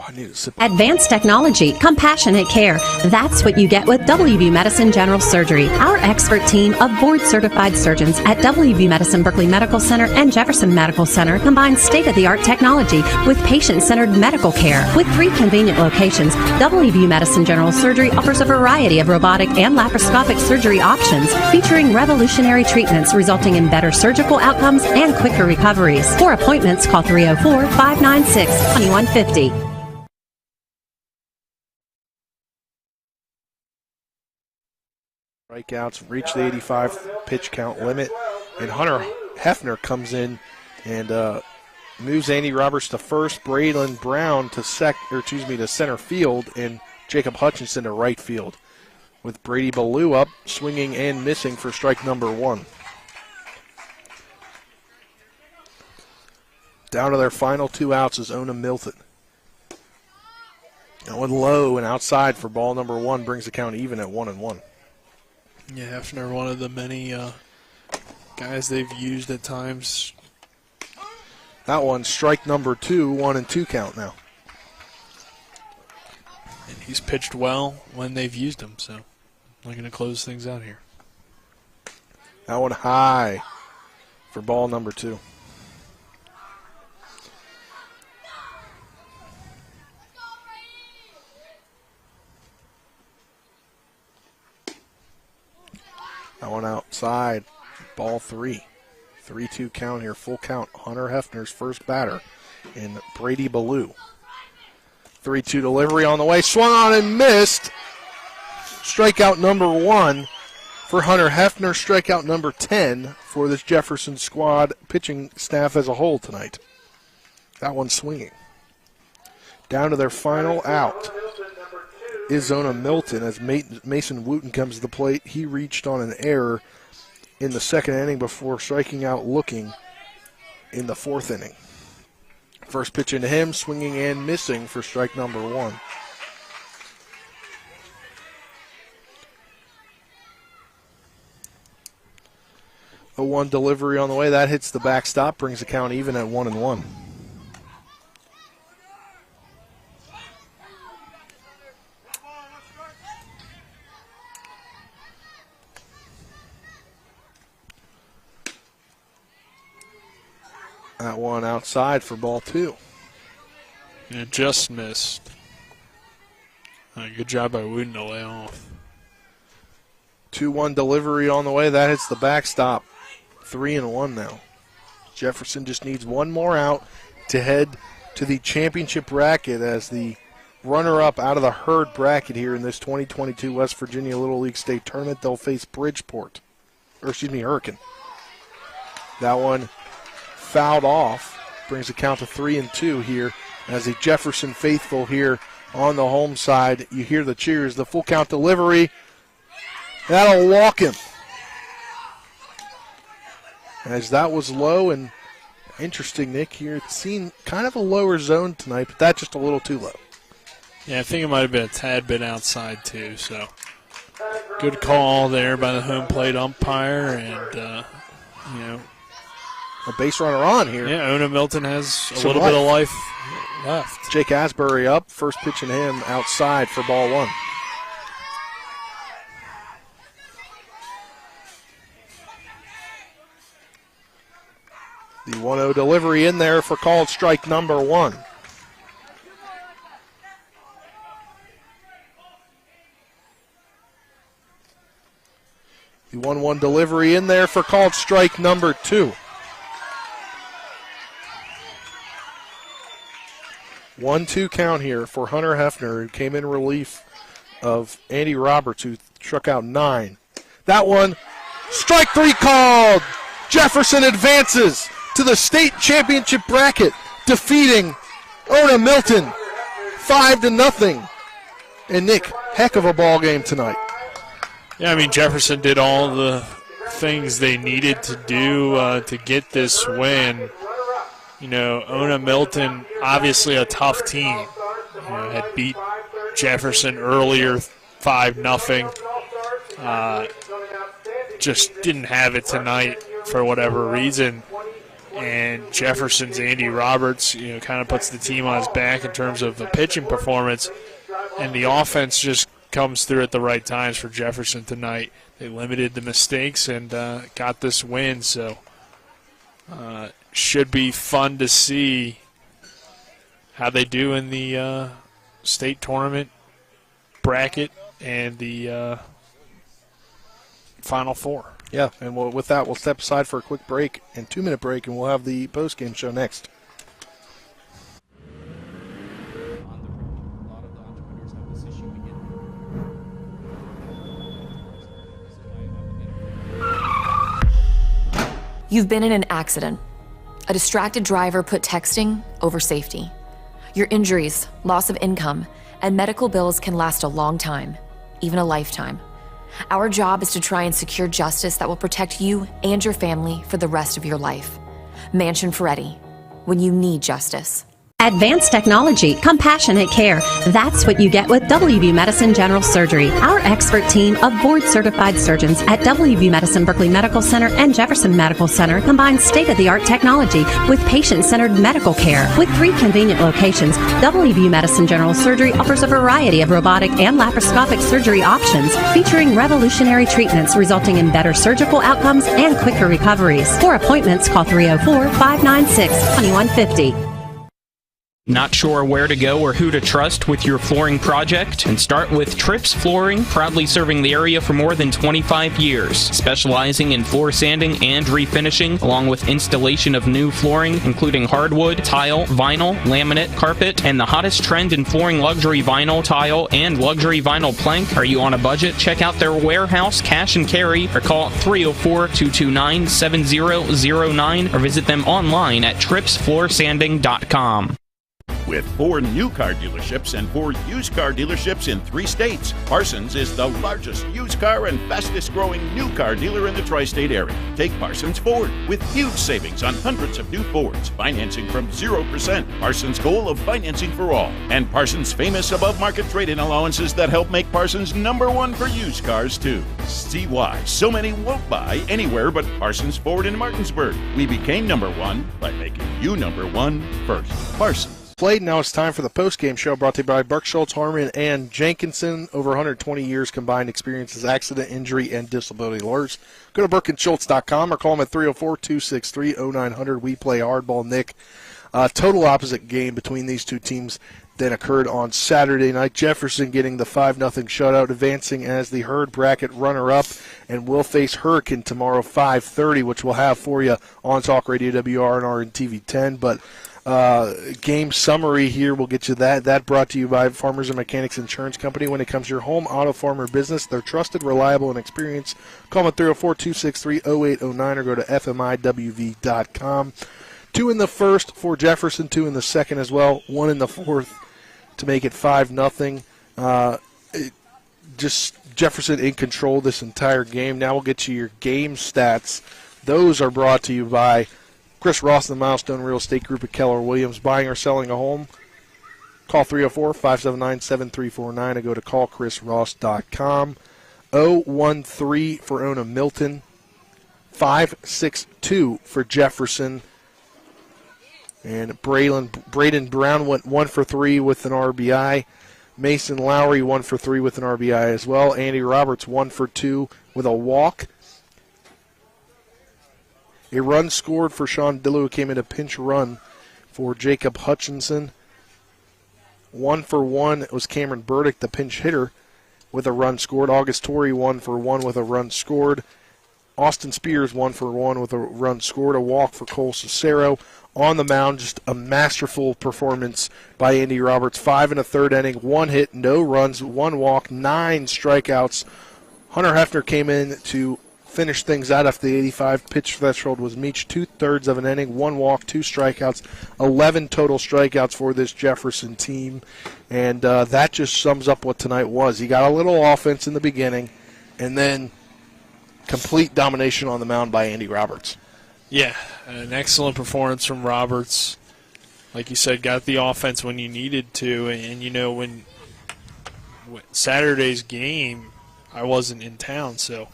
I need to sip. Advanced technology, compassionate care. That's what you get with WB Medicine General Surgery. Our expert team of board-certified surgeons at WB Medicine Berkeley Medical Center and Jefferson Medical Center combines state-of-the-art technology with patient-centered medical care. With 3 convenient locations, WB Medicine General Surgery offers a variety of robotic and laparoscopic surgery options featuring revolutionary treatments resulting in better surgical outcomes and quicker recoveries. For appointments, call 304-596-2150. Strikeouts reach the 85 pitch count limit, and Hunter Hefner comes in and moves Andy Roberts to first, Braylon Brown to center field, and Jacob Hutchinson to right field, with Brady Baloo up, swinging and missing for strike number 1. Down to their final 2 outs is Ona-Milton. That one low and outside for ball number 1 brings the count even at 1-1. Yeah, Hefner, one of the many guys they've used at times. That one's strike number 2, 1-2 count now. And he's pitched well when they've used him, so I'm going to close things out here. That one high for ball number 2. That one outside, ball 3. 3-2 count here, full count. Hunter Hefner's first batter in Brady Baloo. 3-2 delivery on the way, swung on and missed. Strikeout number 1 for Hunter Hefner, strikeout number 10 for this Jefferson squad pitching staff as a whole tonight. That one swinging. Down to their final out is Ona-Milton as Mason Wooten comes to the plate. He reached on an error in the 2nd inning before striking out looking in the 4th inning. First pitch into him, swinging and missing for strike number 1. A 1 delivery on the way. That hits the backstop, brings the count even at 1-1. That one outside for ball 2. It just missed. Good job by Wooten to lay off. 2-1 delivery on the way. That hits the backstop. 3-1 now. Jefferson just needs one more out to head to the championship bracket as the runner-up out of the herd bracket here in this 2022 West Virginia Little League State Tournament. They'll face Bridgeport. Hurricane. That one fouled off, brings the count to 3-2 here as the Jefferson faithful here on the home side. You hear the cheers, the full count delivery. That'll walk him. As that was low and interesting, Nick, here. It's seen kind of a lower zone tonight, but that's just a little too low. Yeah, I think it might have been a tad bit outside too, so good call there by the home plate umpire, and, a base runner on here. Yeah, Ona-Milton has a little bit of life left. Jake Asbury up, first pitching him outside for ball one. The 1-0 delivery in there for called strike number one. The 1-1 delivery in there for called strike number two. 1-2 count here for Hunter Hefner, who came in relief of Andy Roberts, who struck out 9. That one, strike three called. Jefferson advances to the state championship bracket, defeating Ona-Milton 5-0. And Nick, heck of a ball game tonight. Yeah, I mean, Jefferson did all the things they needed to do to get this win. Ona-Milton, obviously a tough team, had beat Jefferson earlier 5-0. Just didn't have it tonight for whatever reason. And Jefferson's Andy Roberts, kind of puts the team on his back in terms of the pitching performance. And the offense just comes through at the right times for Jefferson tonight. They limited the mistakes and got this win. So should be fun to see how they do in the state tournament bracket and the Final Four. Yeah, and with that, we'll step aside for a quick break and 2-minute break, and we'll have the post-game show next. You've been in an accident. A distracted driver put texting over safety. Your injuries, loss of income, and medical bills can last a long time, even a lifetime. Our job is to try and secure justice that will protect you and your family for the rest of your life. Mansion Ferretti, when you need justice. Advanced technology, compassionate care. That's what you get with WVU Medicine General Surgery. Our expert team of board-certified surgeons at WVU Medicine Berkeley Medical Center and Jefferson Medical Center combines state-of-the-art technology with patient-centered medical care. With 3 convenient locations, WVU Medicine General Surgery offers a variety of robotic and laparoscopic surgery options featuring revolutionary treatments resulting in better surgical outcomes and quicker recoveries. For appointments, call 304-596-2150. Not sure where to go or who to trust with your flooring project? And start with Trips Flooring, proudly serving the area for more than 25 years, specializing in floor sanding and refinishing, along with installation of new flooring, including hardwood, tile, vinyl, laminate, carpet, and the hottest trend in flooring, luxury vinyl, tile, and luxury vinyl plank. Are you on a budget? Check out their warehouse, cash and carry, or call 304-229-7009, or visit them online at tripsfloorsanding.com. With 4 new car dealerships and 4 used car dealerships in 3 states, Parsons is the largest used car and fastest growing new car dealer in the tri-state area. Take Parsons Ford with huge savings on hundreds of new Fords, financing from 0%, Parsons' goal of financing for all, and Parsons' famous above-market trade-in allowances that help make Parsons #1 for used cars too. See why so many won't buy anywhere but Parsons Ford in Martinsburg. We became #1 by making you #1 first. Parsons. Played. Now it's time for the post-game show brought to you by Burke, Schultz, Harmon, and Jenkinson. Over 120 years combined experience as accident, injury, and disability lawyers. Go to burkeandschultz.com or call them at 304-263-0900. We play hardball, Nick. Total opposite game between these two teams than occurred on Saturday night. Jefferson getting the 5-0 shutout, advancing as the Herd bracket runner-up, and will face Hurricane tomorrow 5:30, which we'll have for you on Talk Radio WRNR and TV 10. But game summary here. We'll get you that. That brought to you by Farmers and Mechanics Insurance Company. When it comes to your home auto farmer business, they're trusted, reliable, and experienced. Call them at 304-263-0809 or go to fmiwv.com. 2 in the first for Jefferson, 2 in the second as well, 1 in the fourth to make it 5-0. Just Jefferson in control this entire game. Now we'll get you your game stats. Those are brought to you by Chris Ross and the Milestone Real Estate Group at Keller Williams. Buying or selling a home? Call 304-579-7349 or go to callchrisross.com. 013 for Ona-Milton. 562 for Jefferson. And Braden Brown went 1 for 3 with an RBI. Mason Lowry 1 for 3 with an RBI as well. Andy Roberts 1 for 2 with a walk. A run scored for Sean Dillon, who came in a pinch run for Jacob Hutchinson. 1 for 1 it was Cameron Burdick, the pinch hitter, with a run scored. August Torrey 1 for 1 with a run scored. Austin Spears 1 for 1 with a run scored. A walk for Cole Cicero. On the mound, just a masterful performance by Andy Roberts. 5 in a third inning, 1 hit, no runs, 1 walk, 9 strikeouts. Hunter Hefner came in to finish things out after the 85 pitch threshold was reached. 2/3 of an inning, 1 walk, 2 strikeouts, 11 total strikeouts for this Jefferson team. And that just sums up what tonight was. He got a little offense in the beginning, and then complete domination on the mound by Andy Roberts. Yeah, an excellent performance from Roberts. Like you said, got the offense when you needed to. And you know, when Saturday's game, I wasn't in town, so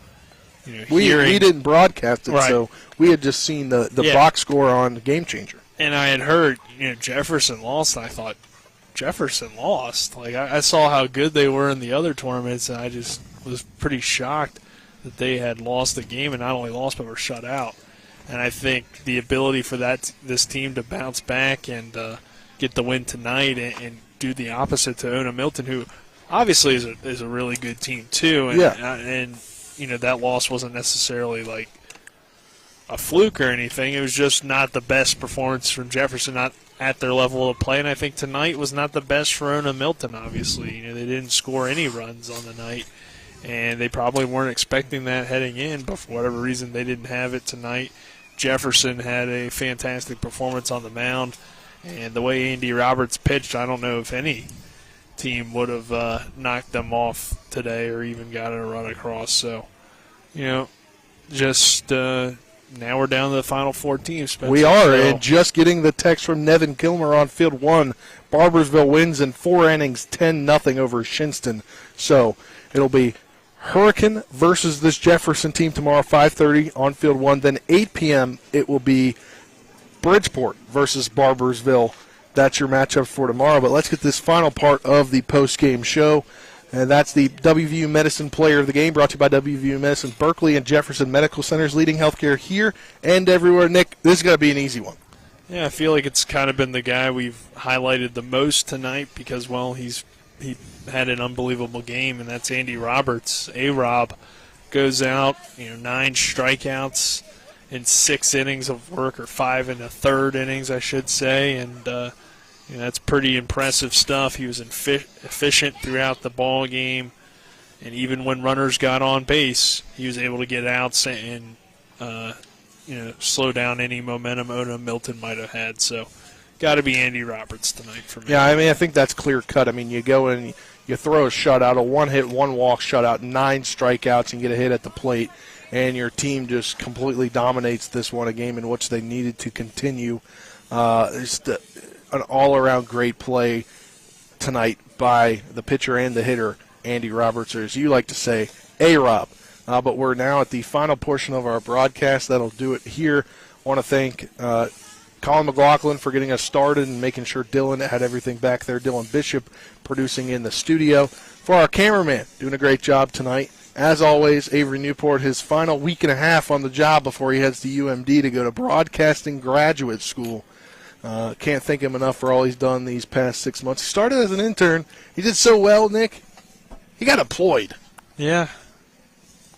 you know, we didn't broadcast it, right. So we had just seen the box score on Game Changer. And I had heard, Jefferson lost, and I thought, Jefferson lost? Like, I saw how good they were in the other tournaments, and I just was pretty shocked that they had lost the game, and not only lost, but were shut out. And I think the ability for this team to bounce back and get the win tonight and do the opposite to Ona-Milton, who obviously is a really good team too. And, and that loss wasn't necessarily like a fluke or anything. It was just not the best performance from Jefferson, not at their level of play. And I think tonight was not the best for Ona-Milton. Obviously, they didn't score any runs on the night, and they probably weren't expecting that heading in. But for whatever reason, they didn't have it tonight. Jefferson had a fantastic performance on the mound, and the way Andy Roberts pitched, I don't know if any team would have knocked them off today or even gotten a run across. So, just now we're down to the final 4 teams. Spencer. We are, and just getting the text from Nevin Kilmer on field 1. Barbersville wins in 4 innings, 10-0 over Shinston. So it'll be Hurricane versus this Jefferson team tomorrow, 5:30 on field 1. Then 8 p.m. it will be Bridgeport versus Barbersville. That's your matchup for tomorrow. But let's get this final part of the post-game show, and that's the WVU Medicine Player of the Game, brought to you by WVU Medicine, Berkeley and Jefferson Medical Centers, leading healthcare here and everywhere. Nick, this is going to be an easy one. Yeah, I feel like it's kind of been the guy we've highlighted the most tonight because, well, he had an unbelievable game, and that's Andy Roberts. A-Rob goes out, 9 strikeouts in 6 innings of work, or 5 and a third innings, I should say, and that's pretty impressive stuff. He was efficient throughout the ball game, and even when runners got on base, he was able to get outs and slow down any momentum Ona-Milton might have had. So, got to be Andy Roberts tonight for me. Yeah, I think that's clear cut. You go in, you throw a shutout, a 1-hit, 1-walk shutout, 9 strikeouts, and get a hit at the plate, and your team just completely dominates this one, a game in which they needed to continue. Just an all-around great play tonight by the pitcher and the hitter, Andy Roberts, or as you like to say, A-Rob. But we're now at the final portion of our broadcast. That'll do it here. I want to thank Colin McLaughlin for getting us started and making sure Dylan had everything back there. Dylan Bishop producing in the studio. For our cameraman, doing a great job tonight. As always, Avery Newport, his final week and a half on the job before he heads to UMD to go to broadcasting graduate school. Can't thank him enough for all he's done these past 6 months. He started as an intern. He did so well, Nick. He got employed. Yeah.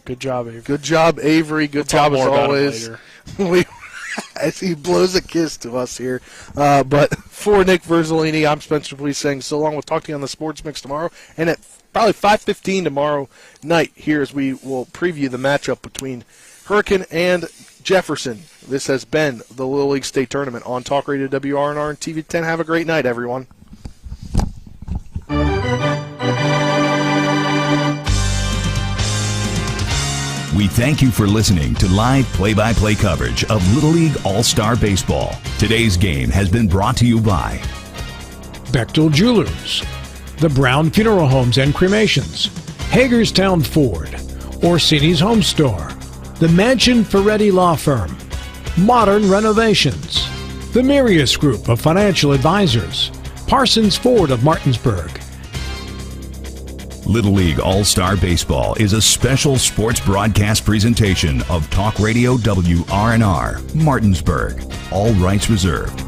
Good job, Avery. Good job, Avery. Good job as always. as he blows a kiss to us here. But for Nick Verzolini, I'm Spencer Police saying so long. We'll talk to you on the Sports Mix tomorrow, and at probably 5:15 tomorrow night here as we will preview the matchup between Hurricane and Jefferson. This has been the Little League State Tournament on Talk Radio WRNR and TV 10. Have a great night, everyone. We thank you for listening to live play-by-play coverage of Little League All-Star Baseball. Today's game has been brought to you by Bechtel Jewelers, the Brown Funeral Homes and Cremations, Hagerstown Ford, Orsini's Home Store, the Mansion Ferretti Law Firm, Modern Renovations, the Mirius Group of Financial Advisors, Parsons Ford of Martinsburg. Little League All-Star Baseball is a special sports broadcast presentation of Talk Radio WRNR, Martinsburg. All rights reserved.